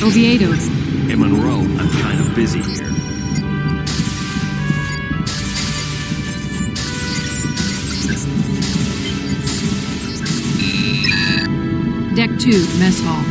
A: Oviedo.
M: Hey, Monroe, I'm kind of busy here.
A: Deck 2, mess hall.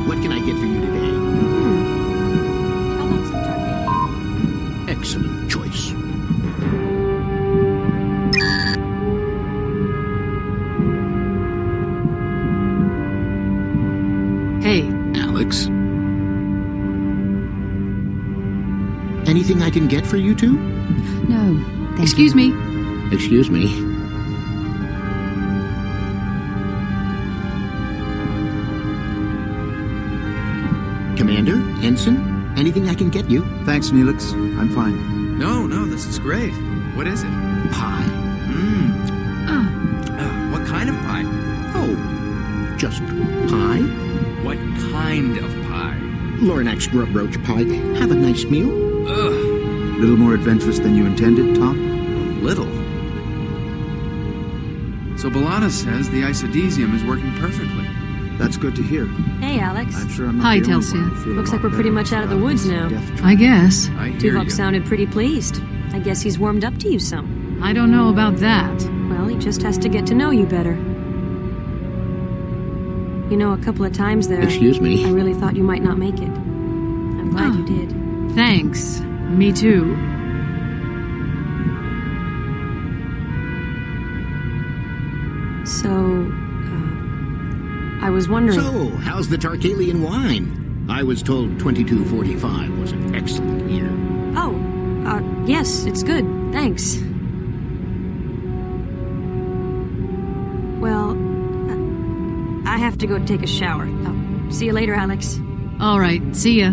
Q: What can I get for you today?
B: How about some Tarkanian?
Q: Excellent choice.
A: Hey.
Q: Alex? Anything I can get for you two?
N: No, thank
A: Excuse me.
Q: Excuse me. Commander? Ensign? Anything I can get you?
J: Thanks, Neelix. I'm fine.
T: No, this is great. What is it?
Q: Pie.
T: What kind of pie?
Q: Oh, just pie?
T: What kind of pie?
Q: Lornax grub roach pie. Have a nice meal.
T: Ugh.
J: A little more adventurous than you intended, Tom?
T: A little. So Bellata says the isodesium is working perfectly.
J: That's good to hear.
B: Hey, Alex.
J: I'm sure I'm not
A: Hi,
J: the only
A: Telsia.
J: one who feel a
B: Looks
J: lot
B: like we're pretty
J: better
B: much out of the
J: about
B: woods
J: this
B: now.
J: death
A: I
J: trap.
A: guess.
T: I hear
B: Tuvok
T: you.
B: sounded pretty pleased. I guess he's warmed up to you some.
A: I don't know about that.
B: Well, he just has to get to know you better. You know, a couple of times there...
Q: Excuse me?
B: I really thought you might not make it. I'm glad you did.
A: Thanks. Me too.
B: So, I was wondering...
Q: So, how's the Tarkalian wine? I was told 2245 was an excellent year.
B: Oh, yes, it's good. Thanks. Well, I have to go take a shower. See you later, Alex.
A: All right, see ya.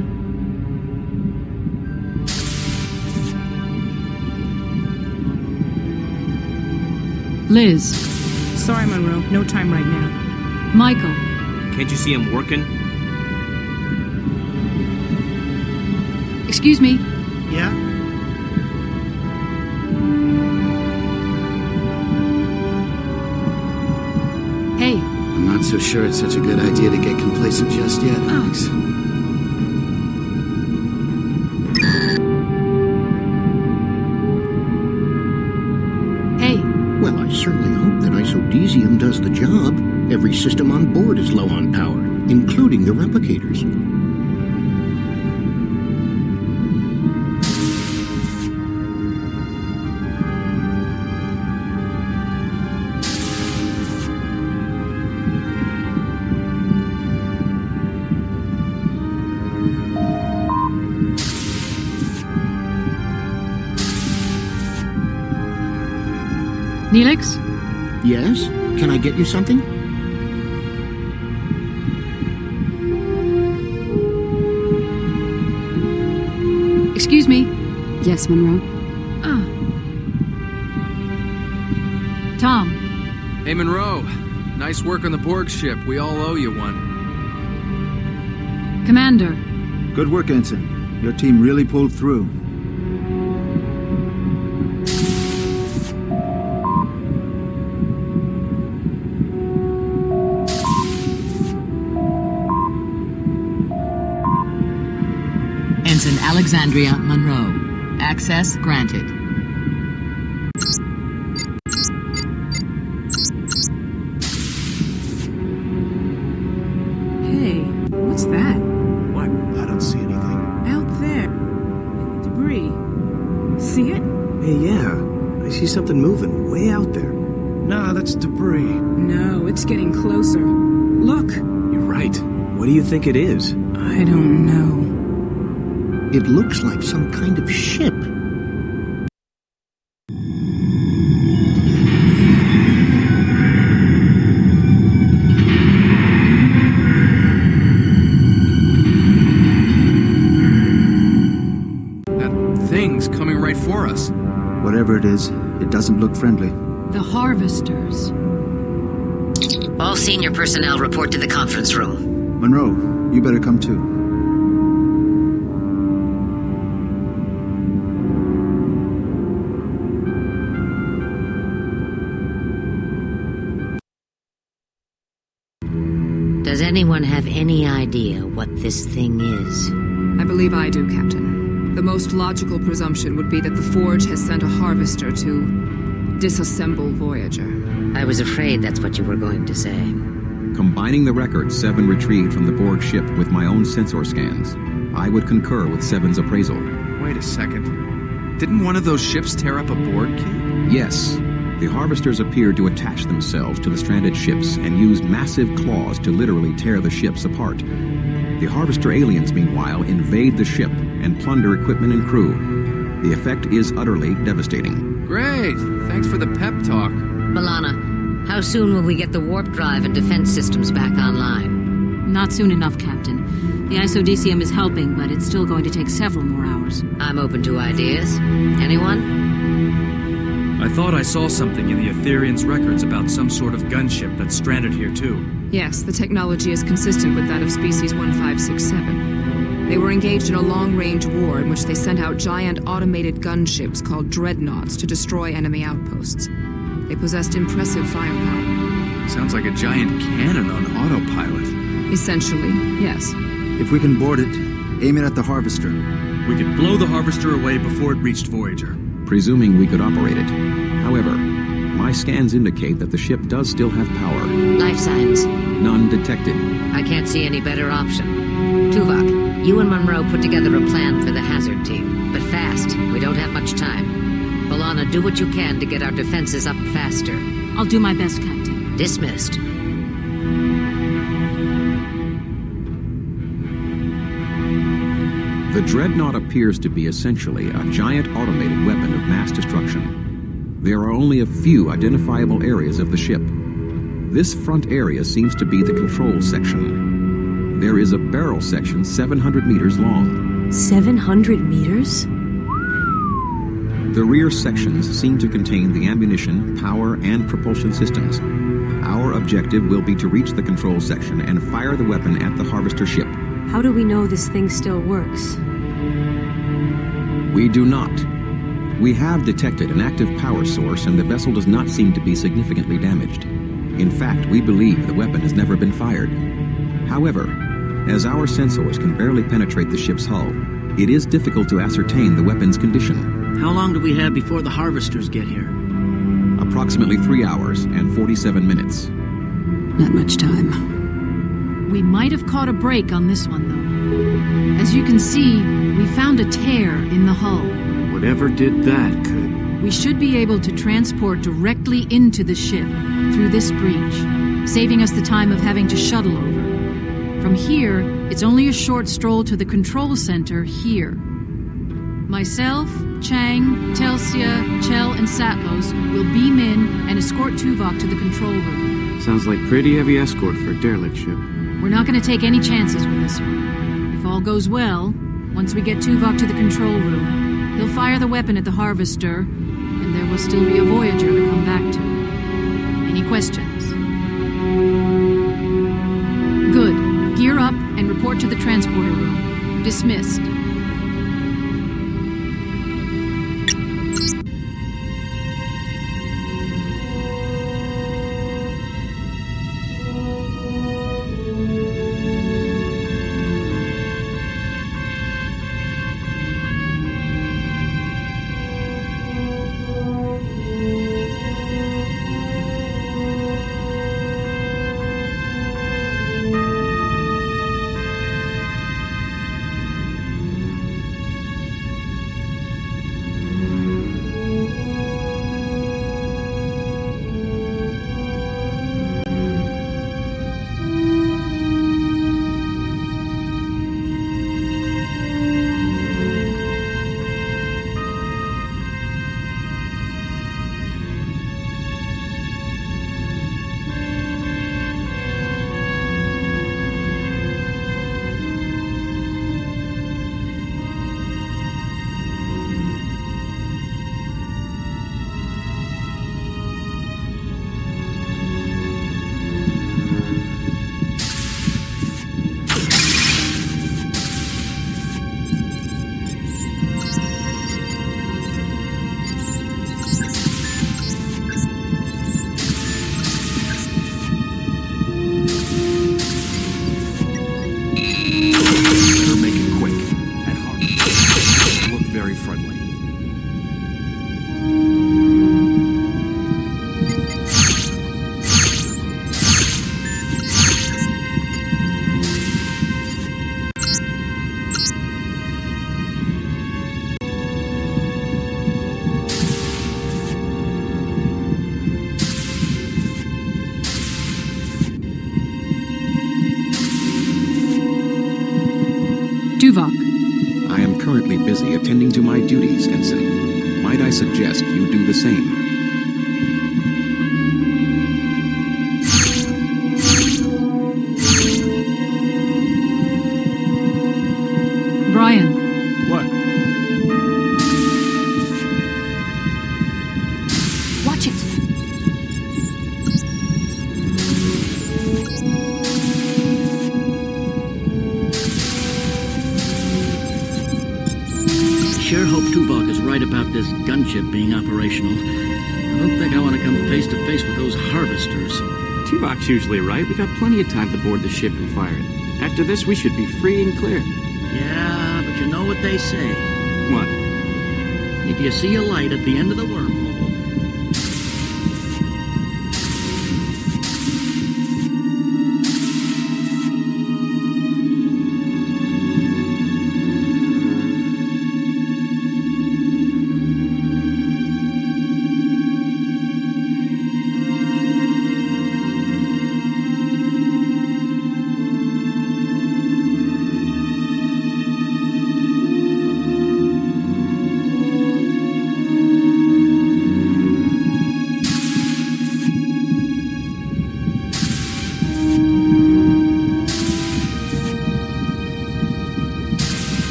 A: Liz.
U: Sorry, Monroe. No time right now.
A: Michael.
M: Can't you see him working?
A: Excuse me.
Q: Yeah?
A: Hey.
Q: I'm not so sure it's such a good idea to get complacent just yet, Alex.
A: Hey.
Q: Well, I certainly hope that isodesium does the job. Every system on board is low on power, including the replicators.
A: Neelix?
Q: Yes? Can I get you something?
A: Excuse me.
N: Yes, Monroe?
A: Tom.
T: Hey, Monroe. Nice work on the Borg ship. We all owe you one.
A: Commander.
J: Good work, Ensign. Your team really pulled through.
V: Ensign Alexandria Monroe. Access granted.
U: Hey, what's that?
Q: What? I don't see anything.
U: Out there. Debris. See it?
Q: Hey, yeah. I see something moving way out there. Nah, that's debris.
U: No, it's getting closer. Look.
Q: You're right. What do you think it is?
U: I don't know.
Q: It looks like some kind of ship.
C: Whatever it is, it doesn't look friendly.
A: The Harvesters.
P: All senior personnel report to the conference room.
C: Monroe, you better come too.
P: Does anyone have any idea what this thing is?
H: I believe I do, Captain. The most logical presumption would be that the Forge has sent a harvester to disassemble Voyager.
P: I was afraid that's what you were going to say.
E: Combining the records Seven retrieved from the Borg ship with my own sensor scans, I would concur with Seven's appraisal.
T: Wait a second. Didn't one of those ships tear up a Borg key?
E: Yes. The Harvesters appeared to attach themselves to the stranded ships and use massive claws to literally tear the ships apart. The Harvester aliens, meanwhile, invade the ship and plunder equipment and crew. The effect is utterly devastating.
T: Great! Thanks for the pep talk.
P: B'Elanna, how soon will we get the warp drive and defense systems back online?
A: Not soon enough, Captain. The isodesium is helping, but it's still going to take several more hours.
P: I'm open to ideas. Anyone?
F: I thought I saw something in the Etherians' records about some sort of gunship that's stranded here, too.
H: Yes, the technology is consistent with that of species 1567. They were engaged in a long-range war in which they sent out giant automated gunships called dreadnoughts to destroy enemy outposts. They possessed impressive firepower.
T: Sounds like a giant cannon on autopilot.
H: Essentially, yes.
C: If we can board it, aim it at the Harvester.
F: We could blow the Harvester away before it reached Voyager.
E: Presuming we could operate it. However, my scans indicate that the ship does still have power.
P: Life signs?
E: None detected.
P: I can't see any better option. Tuvok, you and Monroe put together a plan for the hazard team. But fast. We don't have much time. B'Elanna, do what you can to get our defenses up faster.
A: I'll do my best, Captain.
P: Dismissed.
E: The Dreadnought appears to be essentially a giant automated weapon of mass destruction. There are only a few identifiable areas of the ship. This front area seems to be the control section. There is a barrel section 700 meters long.
B: 700 meters?
E: The rear sections seem to contain the ammunition, power, and propulsion systems. Our objective will be to reach the control section and fire the weapon at the Harvester ship.
B: How do we know this thing still works?
E: We do not. We have detected an active power source and the vessel does not seem to be significantly damaged. In fact, we believe the weapon has never been fired. However, as our sensors can barely penetrate the ship's hull, it is difficult to ascertain the weapon's condition.
L: How long do we have before the Harvesters get here?
E: Approximately 3 hours and 47 minutes.
N: Not much time.
A: We might have caught a break on this one, though. As you can see, we found a tear in the hull.
K: Whatever did that could...
A: We should be able to transport directly into the ship through this breach, saving us the time of having to shuttle over. From here, it's only a short stroll to the control center here. Myself, Chang, Telsia, Chell, and Satlos will beam in and escort Tuvok to the control room.
K: Sounds like pretty heavy escort for a derelict ship.
A: We're not going to take any chances with this one. If all goes well, once we get Tuvok to the control room, he'll fire the weapon at the Harvester, and there will still be a Voyager to come back to. Any questions? Good. Gear up and report to the transporter room. Dismissed.
U: Tuvok.
E: I am currently busy attending to my duties, Ensign. Might I suggest you do the same?
U: Brian.
K: What?
A: Watch it.
L: Sure hope Tuvok is right about this gunship being operational. I don't think I want to come face to face with those harvesters.
K: Tuvok's usually right. We got plenty of time to board the ship and fire it. After this, we should be free and clear.
L: Yeah, but you know what they say.
K: What?
L: If you see a light at the end of the wormhole...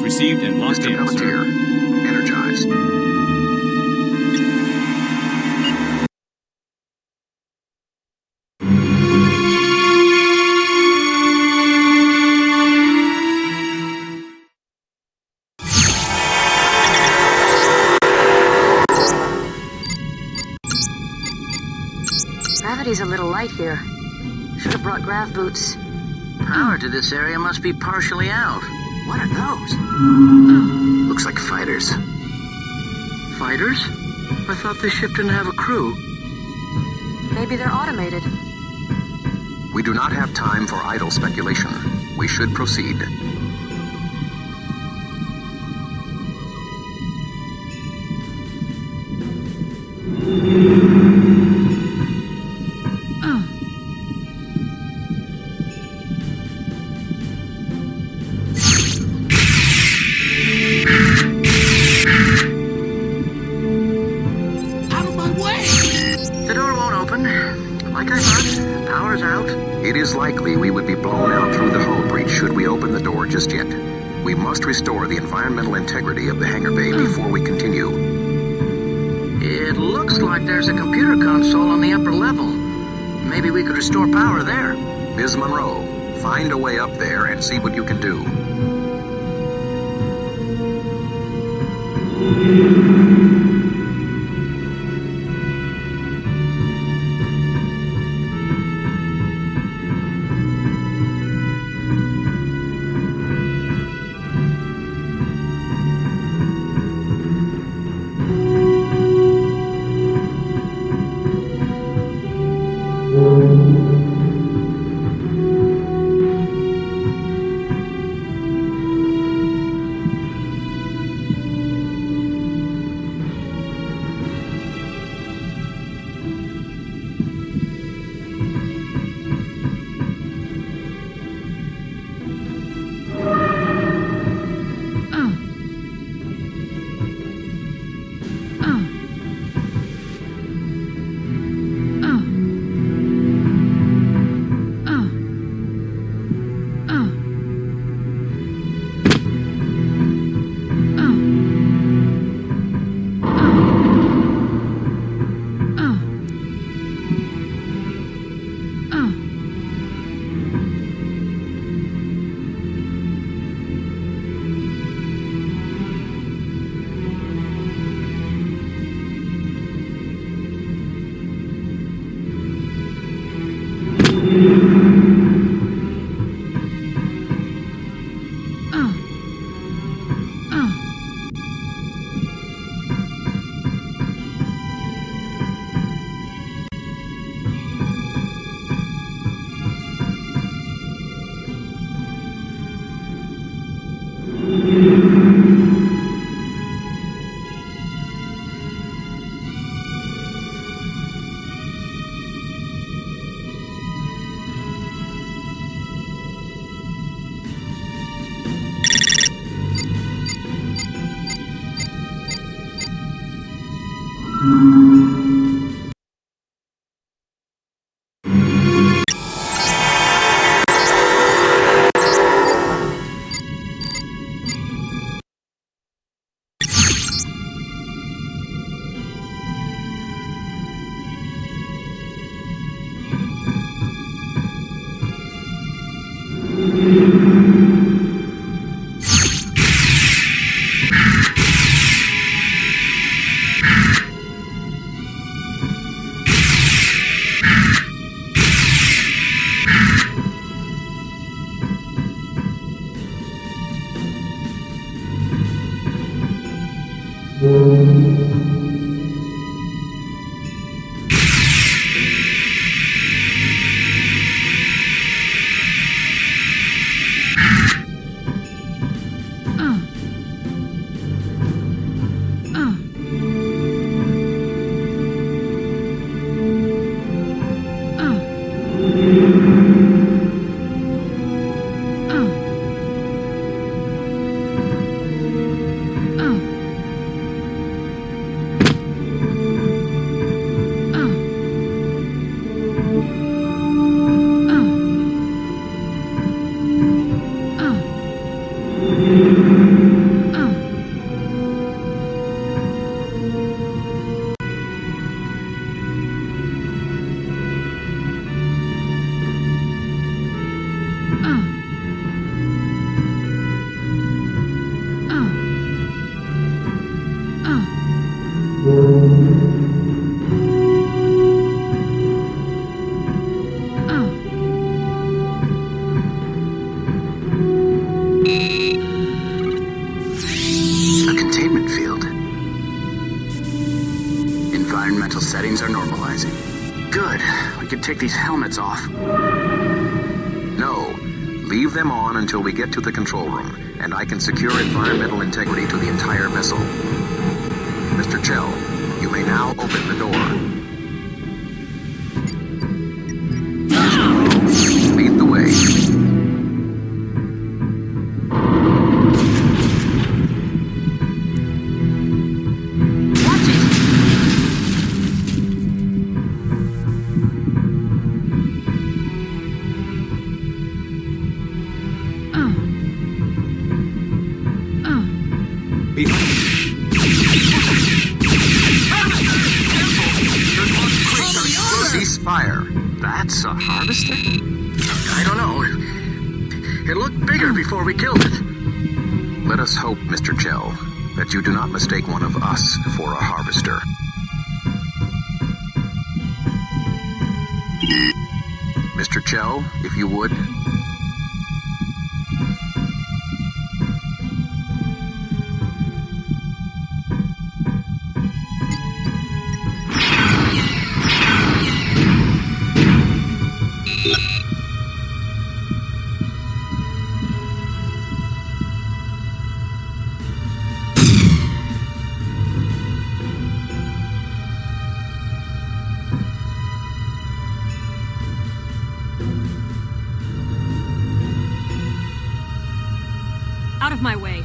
S: Received and locked in,
E: Pelletier, energized.
P: Gravity's a little light here. Should have brought grav boots.
I: Power to this area must be partially out. What are those?
E: Looks like fighters.
I: Fighters? I thought this ship didn't have a crew.
P: Maybe they're automated.
E: We do not have time for idle speculation. We should proceed. It is likely we would be blown out through the hull breach should we open the door just yet. We must restore the environmental integrity of the hangar bay before we continue.
I: It looks like there's a computer console on the upper level. Maybe we could restore power there.
E: Ms. Monroe, find a way up there and see what you can do.
I: Settings are normalizing. Good. We can take these helmets off.
E: No. Leave them on until we get to the control room, and I can secure environmental integrity to the entire vessel. Mr. Chell, you may now open the door. Lead the way. Fire. That's a harvester?
I: I don't know. It looked bigger before we killed it.
E: Let us hope, Mr. Chell, that you do not mistake one of us for a harvester. Mr. Chell, if you would.
B: Out of my way.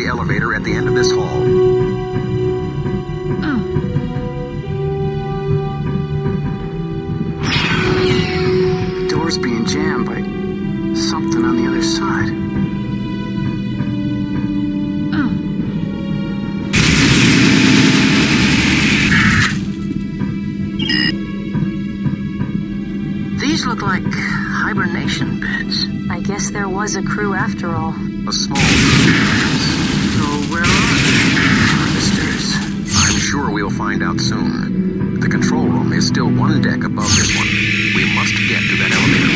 B: Elevator at the end of this hall.
I: The door's being jammed by something on the other side. These look like hibernation beds.
B: I guess there was a crew after all.
E: A small group.
I: So where are they? Harvesters.
E: I'm sure we'll find out soon. The control room is still one deck above this one. We must get to that elevator.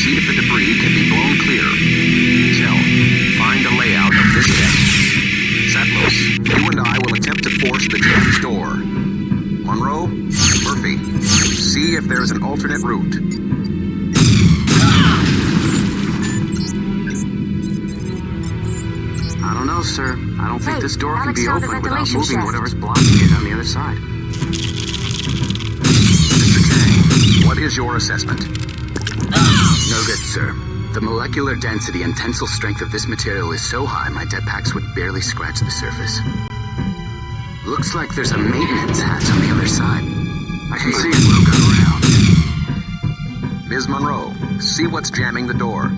E: See if the debris can be blown clear. Shell, find a layout of this deck. Satlos, you and I will attempt to force the jammed door. Monroe, Murphy, see if there's an alternate route.
I: I don't know, sir. I don't think this door can
B: Alex
I: be
B: found the
I: opened without
B: ventilation
I: moving
B: shaft.
I: whatever's blocking it on the other side.
E: Mr. Chang, what is your assessment?
I: No good, sir. The molecular density and tensile strength of this material is so high my jetpacks would barely scratch the surface. Looks like there's a maintenance hatch on the other side. I can see it broken around.
E: Ms. Monroe, see what's jamming the door.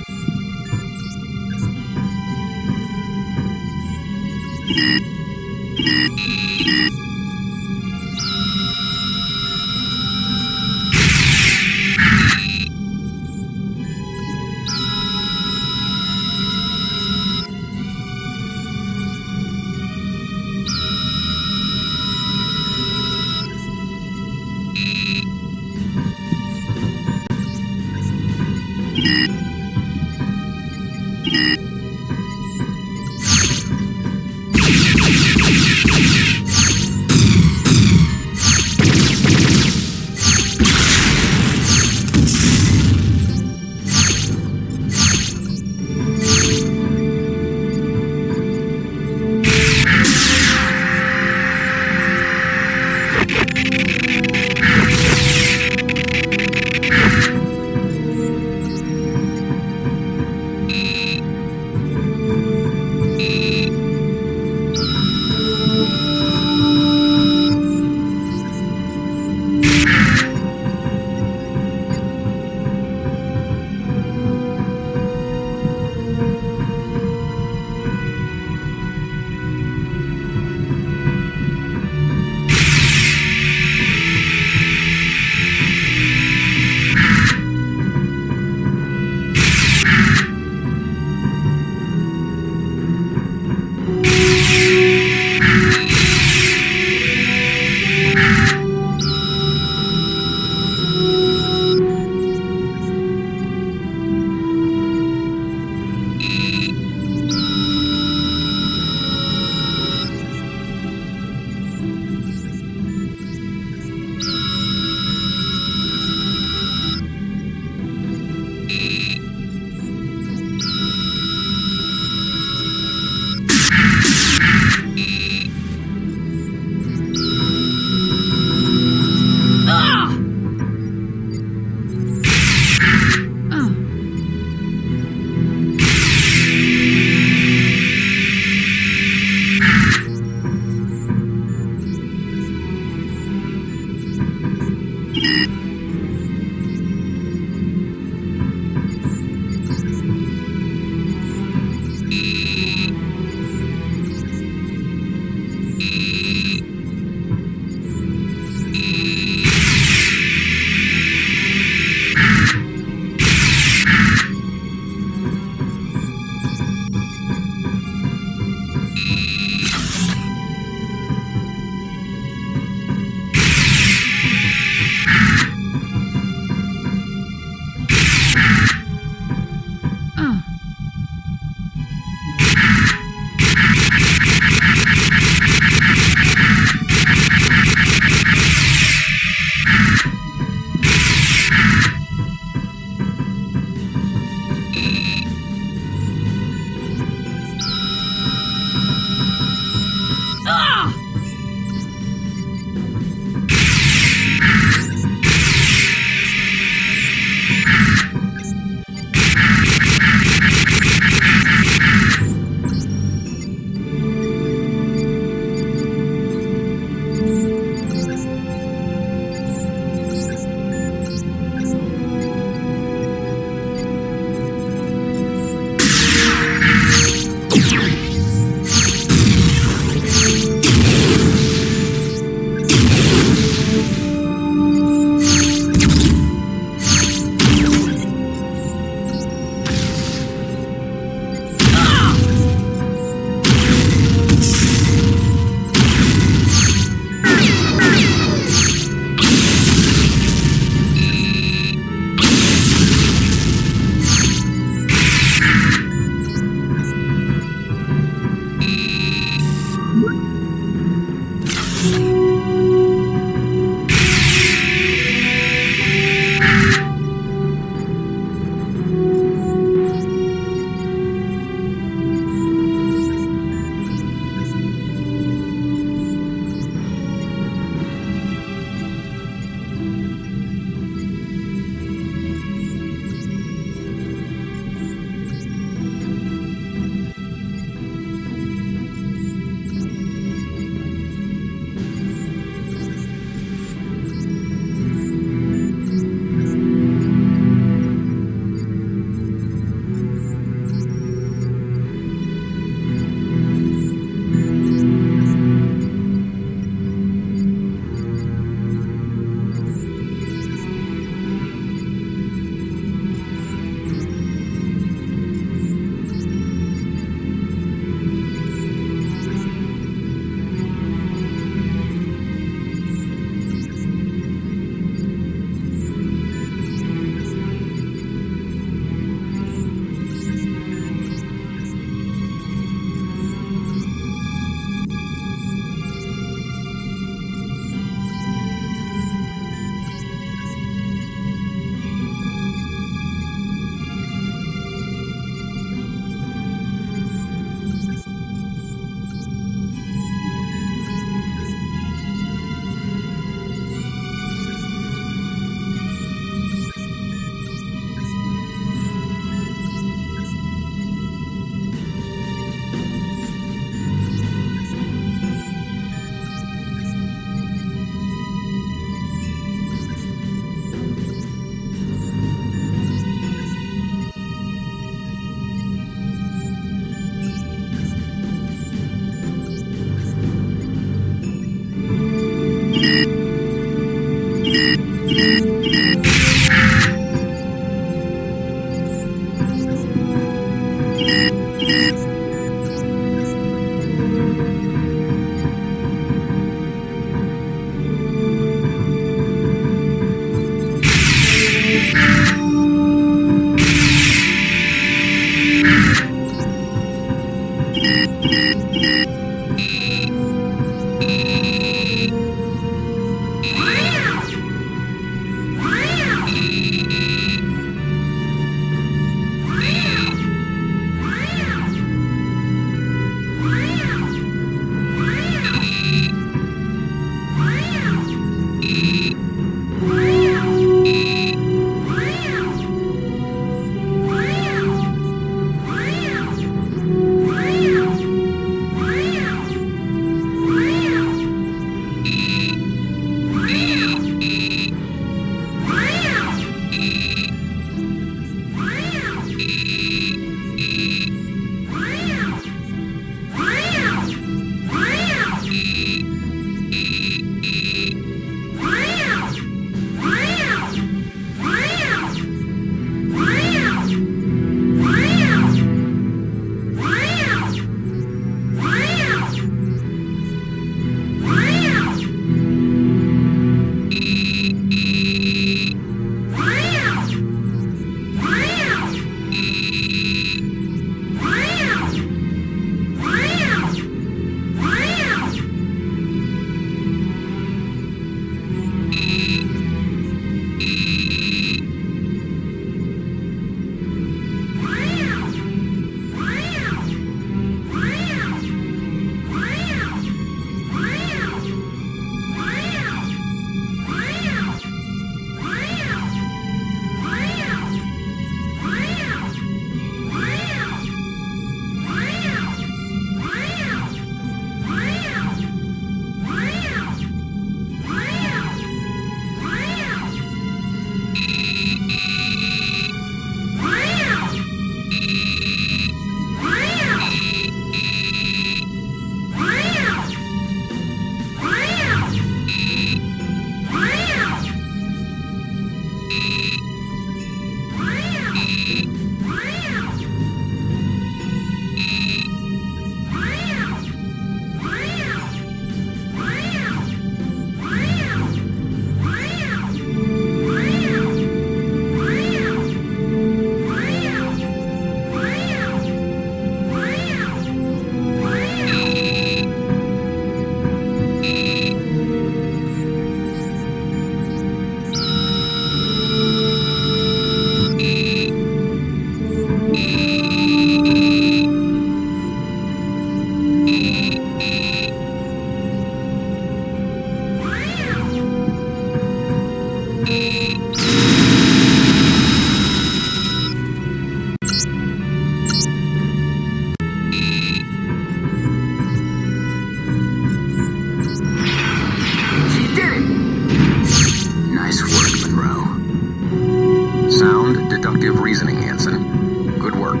I: Deductive reasoning, Hansen. Good work.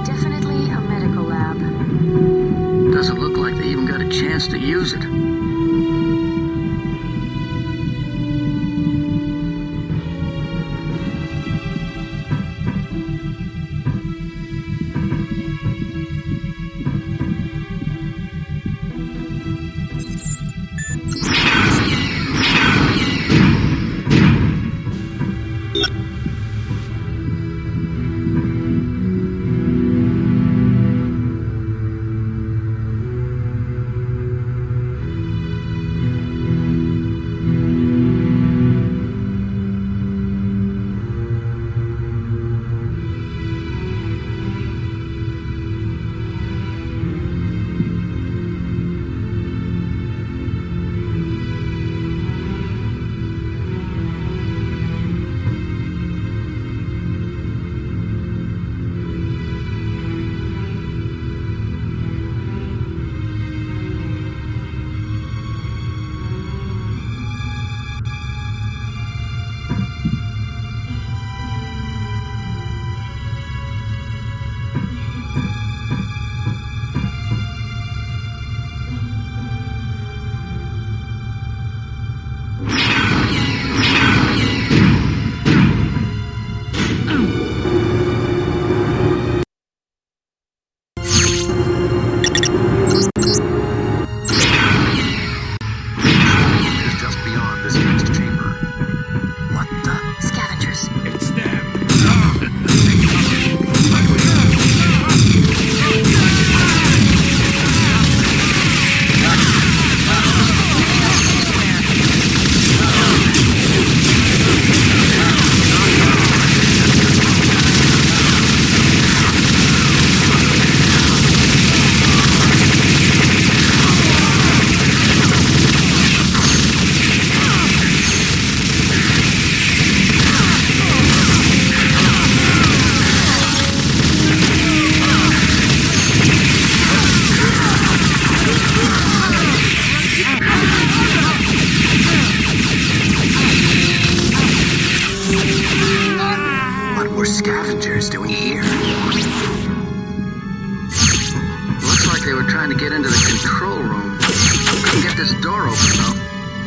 N: Definitely a medical lab.
I: Doesn't look like they even got a chance to use it.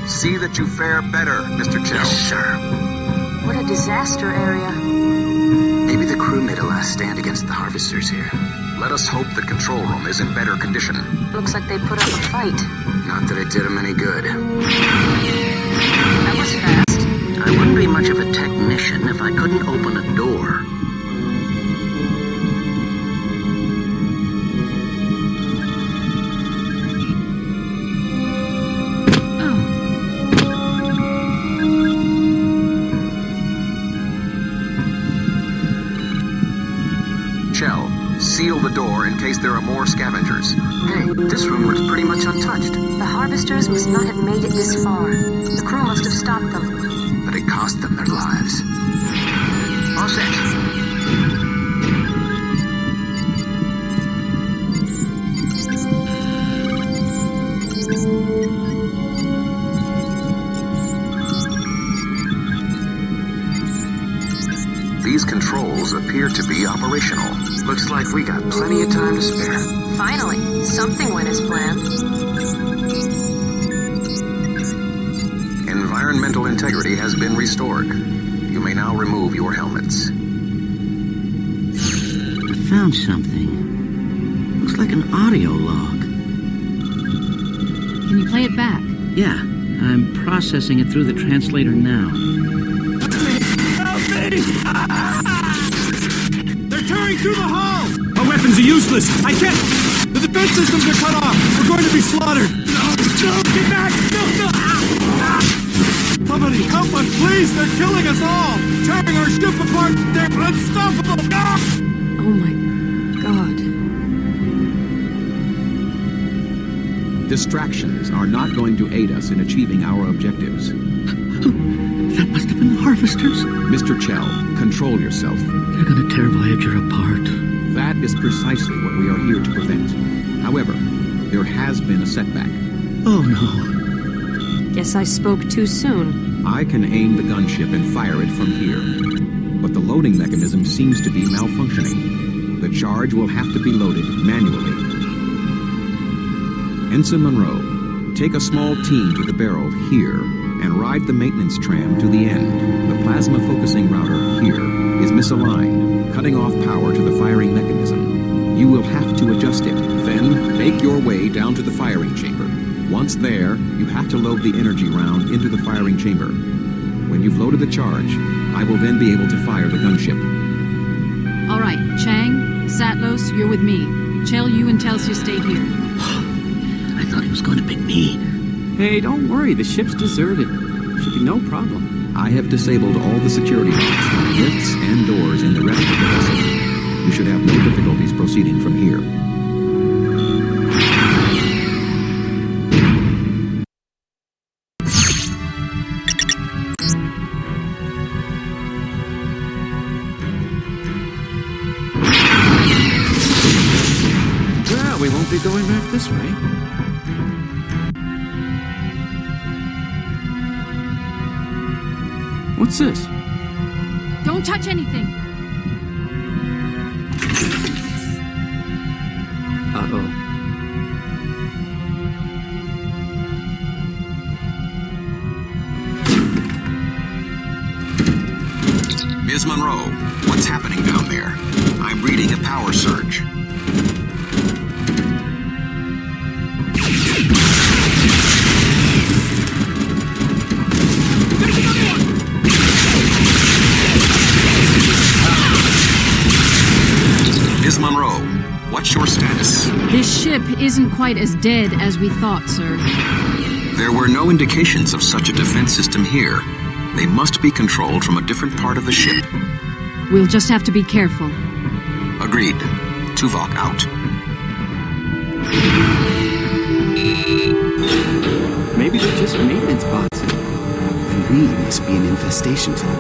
I: See that you fare better, Mr. Chell. Yes, sir.
B: What a disaster area.
I: Maybe the crew made a last stand against the harvesters here. Let us hope the control room is in better condition.
B: Looks like they put up a fight.
I: Not that it did them any good.
B: That was fast.
G: I wouldn't be much of a technician if I couldn't open a door.
I: Seal the door in case there are more scavengers.
G: Hey, this room looks pretty much untouched.
B: The harvesters must not have made it this far. The crew must have stopped them.
I: But it cost them their lives.
G: All set.
I: These controls appear to be operational. Looks like we got plenty of time to spare.
B: Finally, something went as planned.
I: Environmental integrity has been restored. You may now remove your helmets.
L: I found something. Looks like an audio log.
A: Can you play it back?
L: Yeah, I'm processing it through the translator now.
F: Help me! They're tearing through the hull! Our weapons are useless! I can't... The defense systems are cut off! We're going to be slaughtered! No! Get back! No! Somebody help us, please! They're killing us all! Tearing our ship apart! They're unstoppable!
B: Oh my God.
E: Distractions are not going to aid us in achieving our objectives.
L: That must have been the harvesters.
E: Mr. Chell, control yourself.
L: They're gonna tear Voyager apart.
E: That is precisely what we are here to prevent. However, there has been a setback.
L: Oh no.
B: Guess I spoke too soon.
E: I can aim the gunship and fire it from here. But the loading mechanism seems to be malfunctioning. The charge will have to be loaded manually. Ensign Monroe, take a small team to the barrel here and ride the maintenance tram to the end. The plasma focusing router here is misaligned, cutting off power to the firing mechanism. You will have to adjust it. Then, make your way down to the firing chamber. Once there, you have to load the energy round into the firing chamber. When you've loaded the charge, I will then be able to fire the gunship.
A: All right, Chang, Satlos, you're with me. Chell, you and Telsia stay here.
L: I thought he was going to pick me.
K: Hey, don't worry. The ship's deserted. Should be no problem.
E: I have disabled all the security locks on lifts and doors in the rest of the vessel. You should have no difficulties proceeding from here.
K: Well, we won't be going back this way. What's this?
A: Don't touch anything.
K: Uh-oh.
D: Ms. Monroe, what's happening down there? I'm reading a power surge. Ms. Monroe, what's your status?
A: This ship isn't quite as dead as we thought, sir.
D: There were no indications of such a defense system here. They must be controlled from a different part of the ship.
A: We'll just have to be careful.
D: Agreed. Tuvok out.
K: Maybe they're just maintenance bots.
O: And we must be an infestation to them.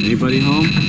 K: Anybody home?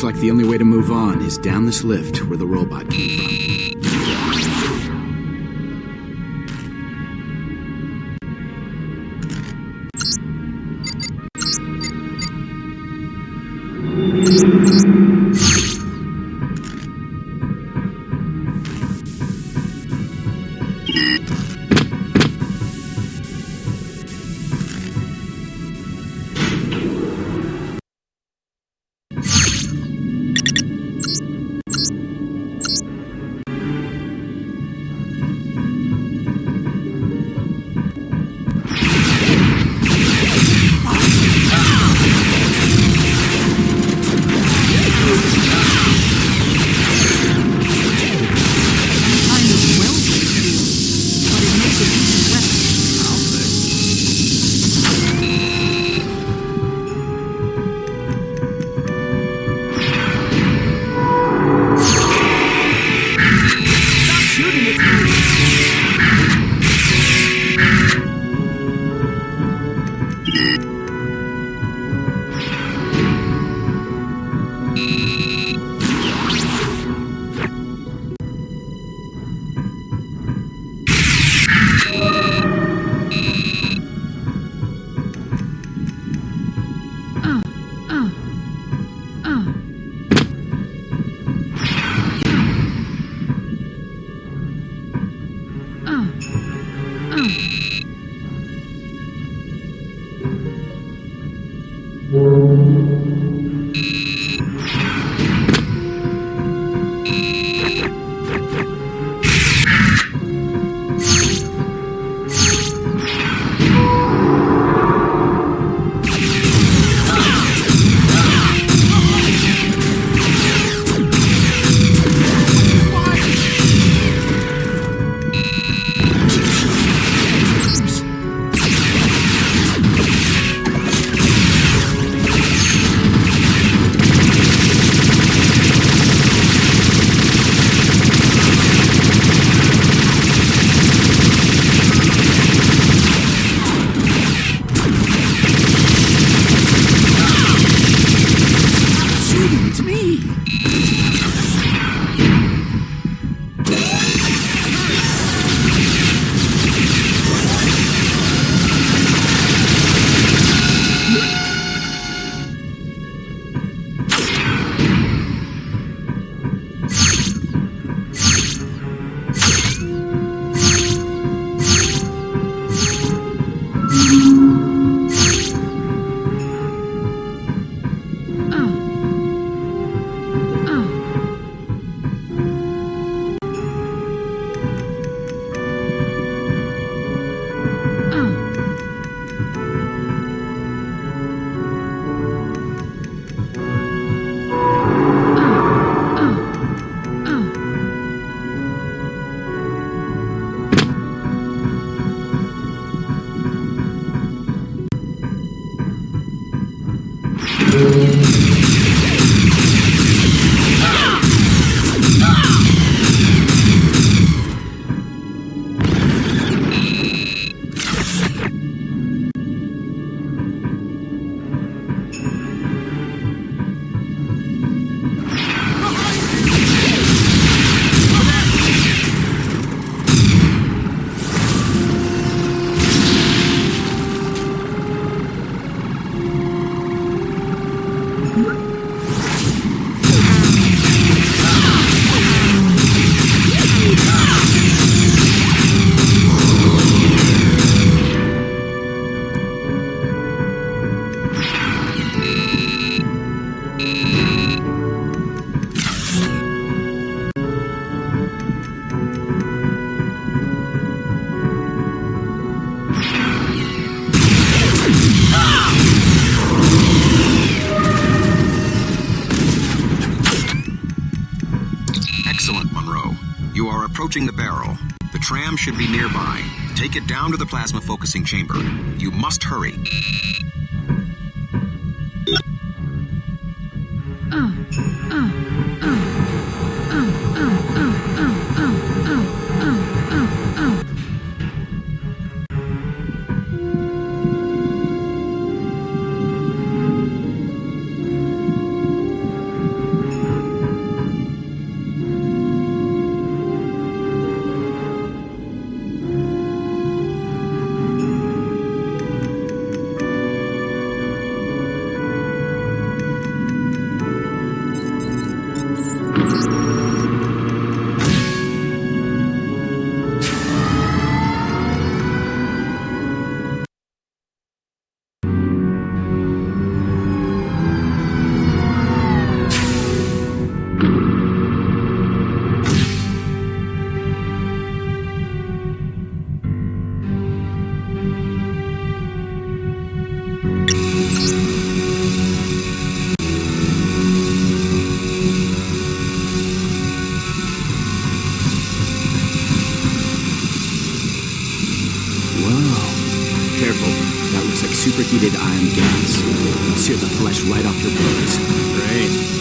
C: like the only way to move on is down this lift where the robot came from.
E: Approaching the barrel. The tram should be nearby. Take it down to the plasma focusing chamber. You must hurry.
C: sear the flesh right off your bones.
K: Great.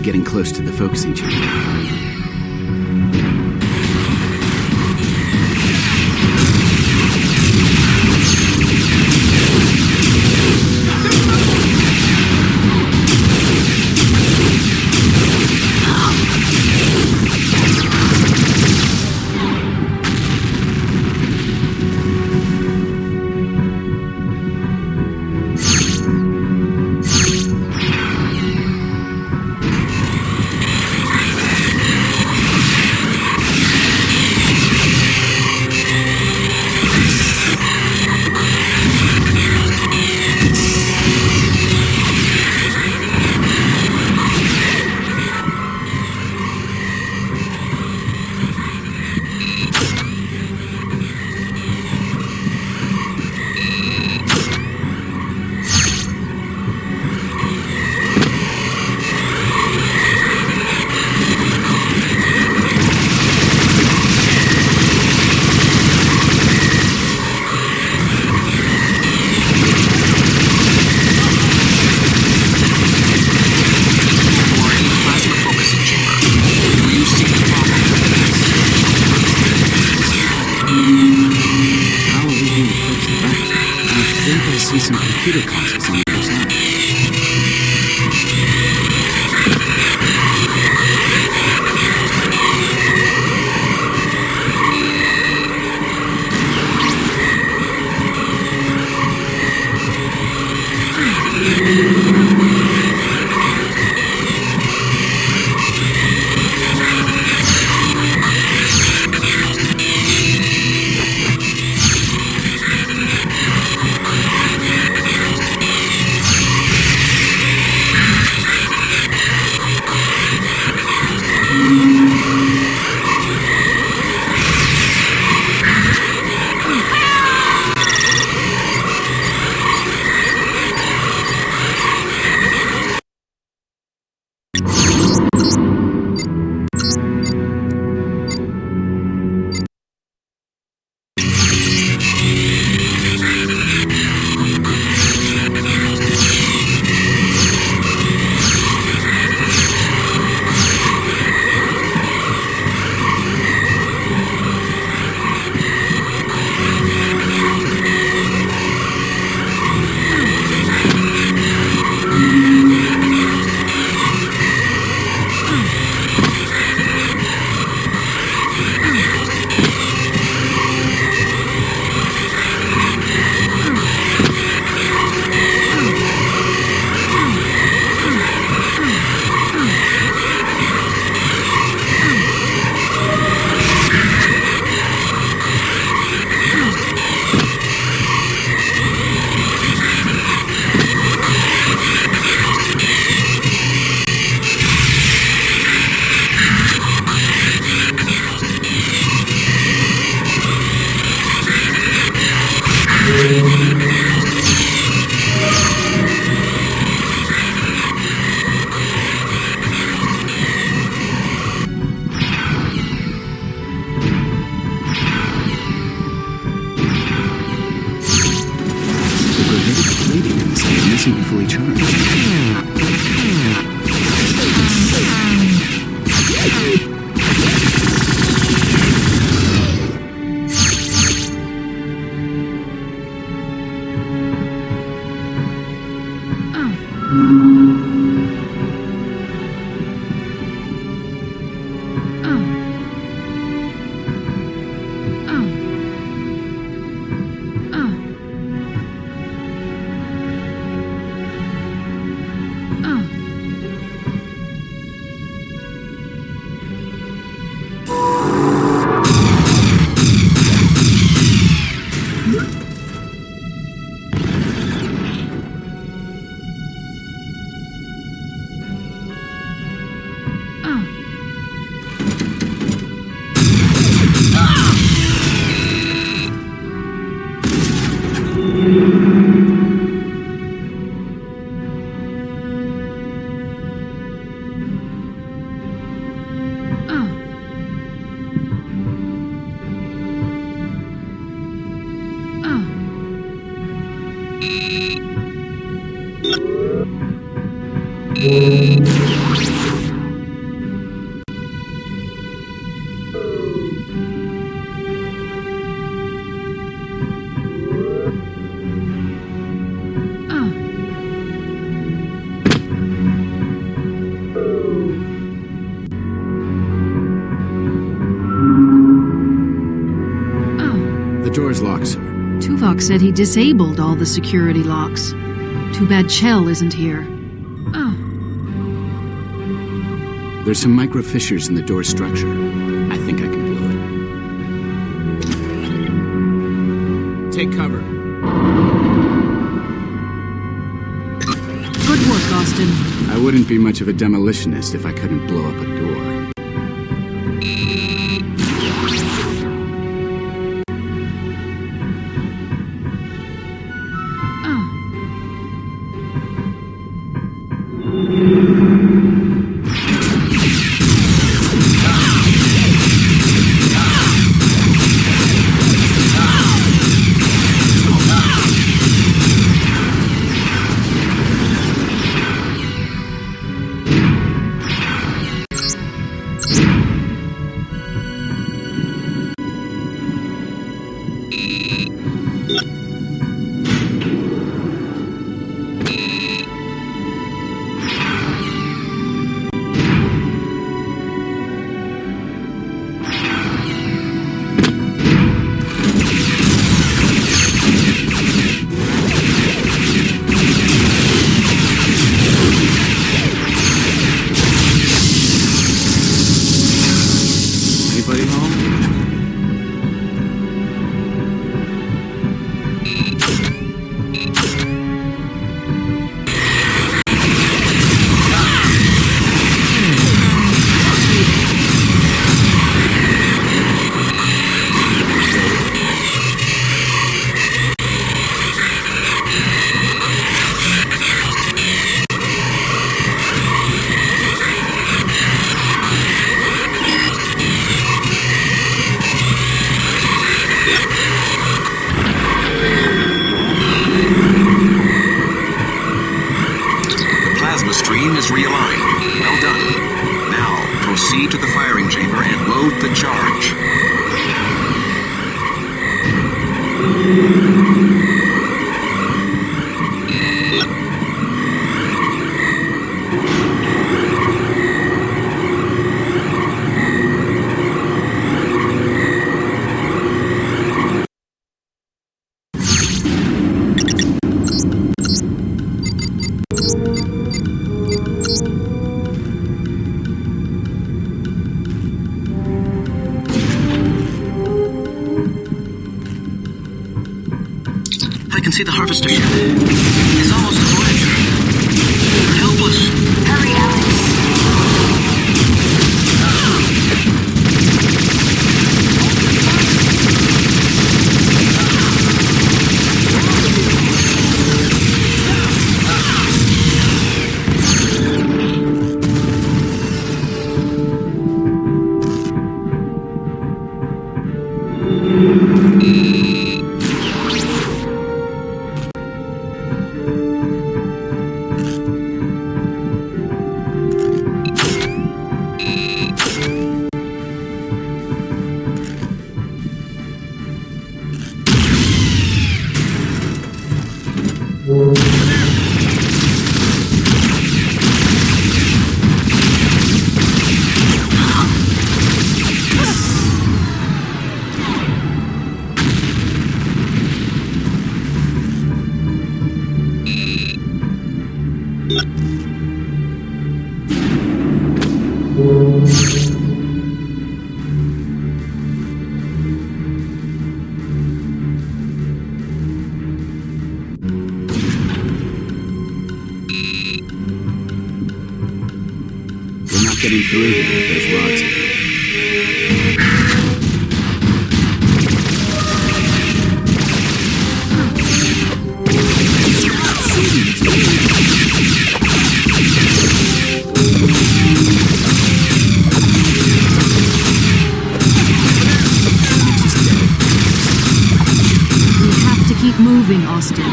O: getting close to the focusing chamber. Isn't fully charged.
C: The door's locked, sir.
A: Tuvok said he disabled all the security locks. Too bad Chell isn't here. Oh.
C: There's some micro fissures in the door structure. I think I can blow it. Take cover.
A: Good work, Austin.
C: I wouldn't be much of a demolitionist if I couldn't blow up a door.
G: See the harvester ship. It's almost a Voyager. We're helpless. Hurry, Alex.
C: Getting through here with those rods.
A: We have to keep moving, Austin.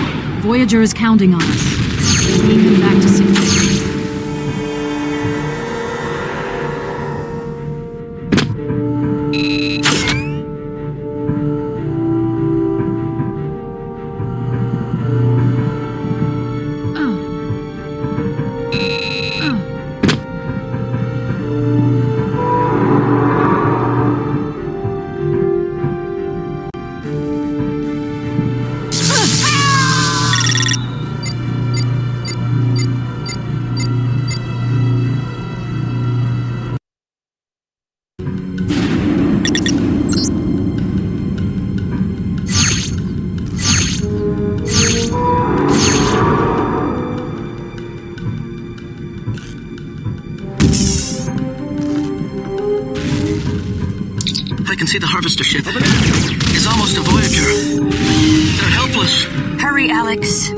A: Voyager is counting on us. Take him back to safety.
G: see the harvester ship. It's almost a Voyager. They're helpless.
M: Hurry, Alex.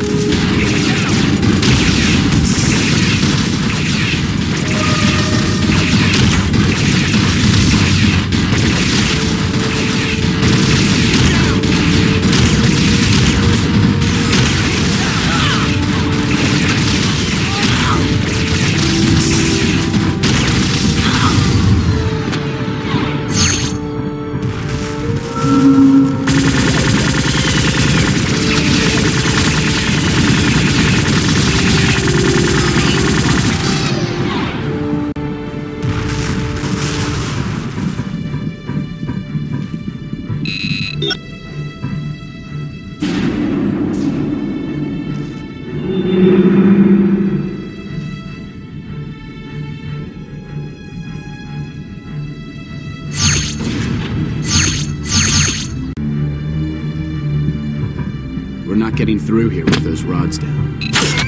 C: We're not getting through here with those rods down.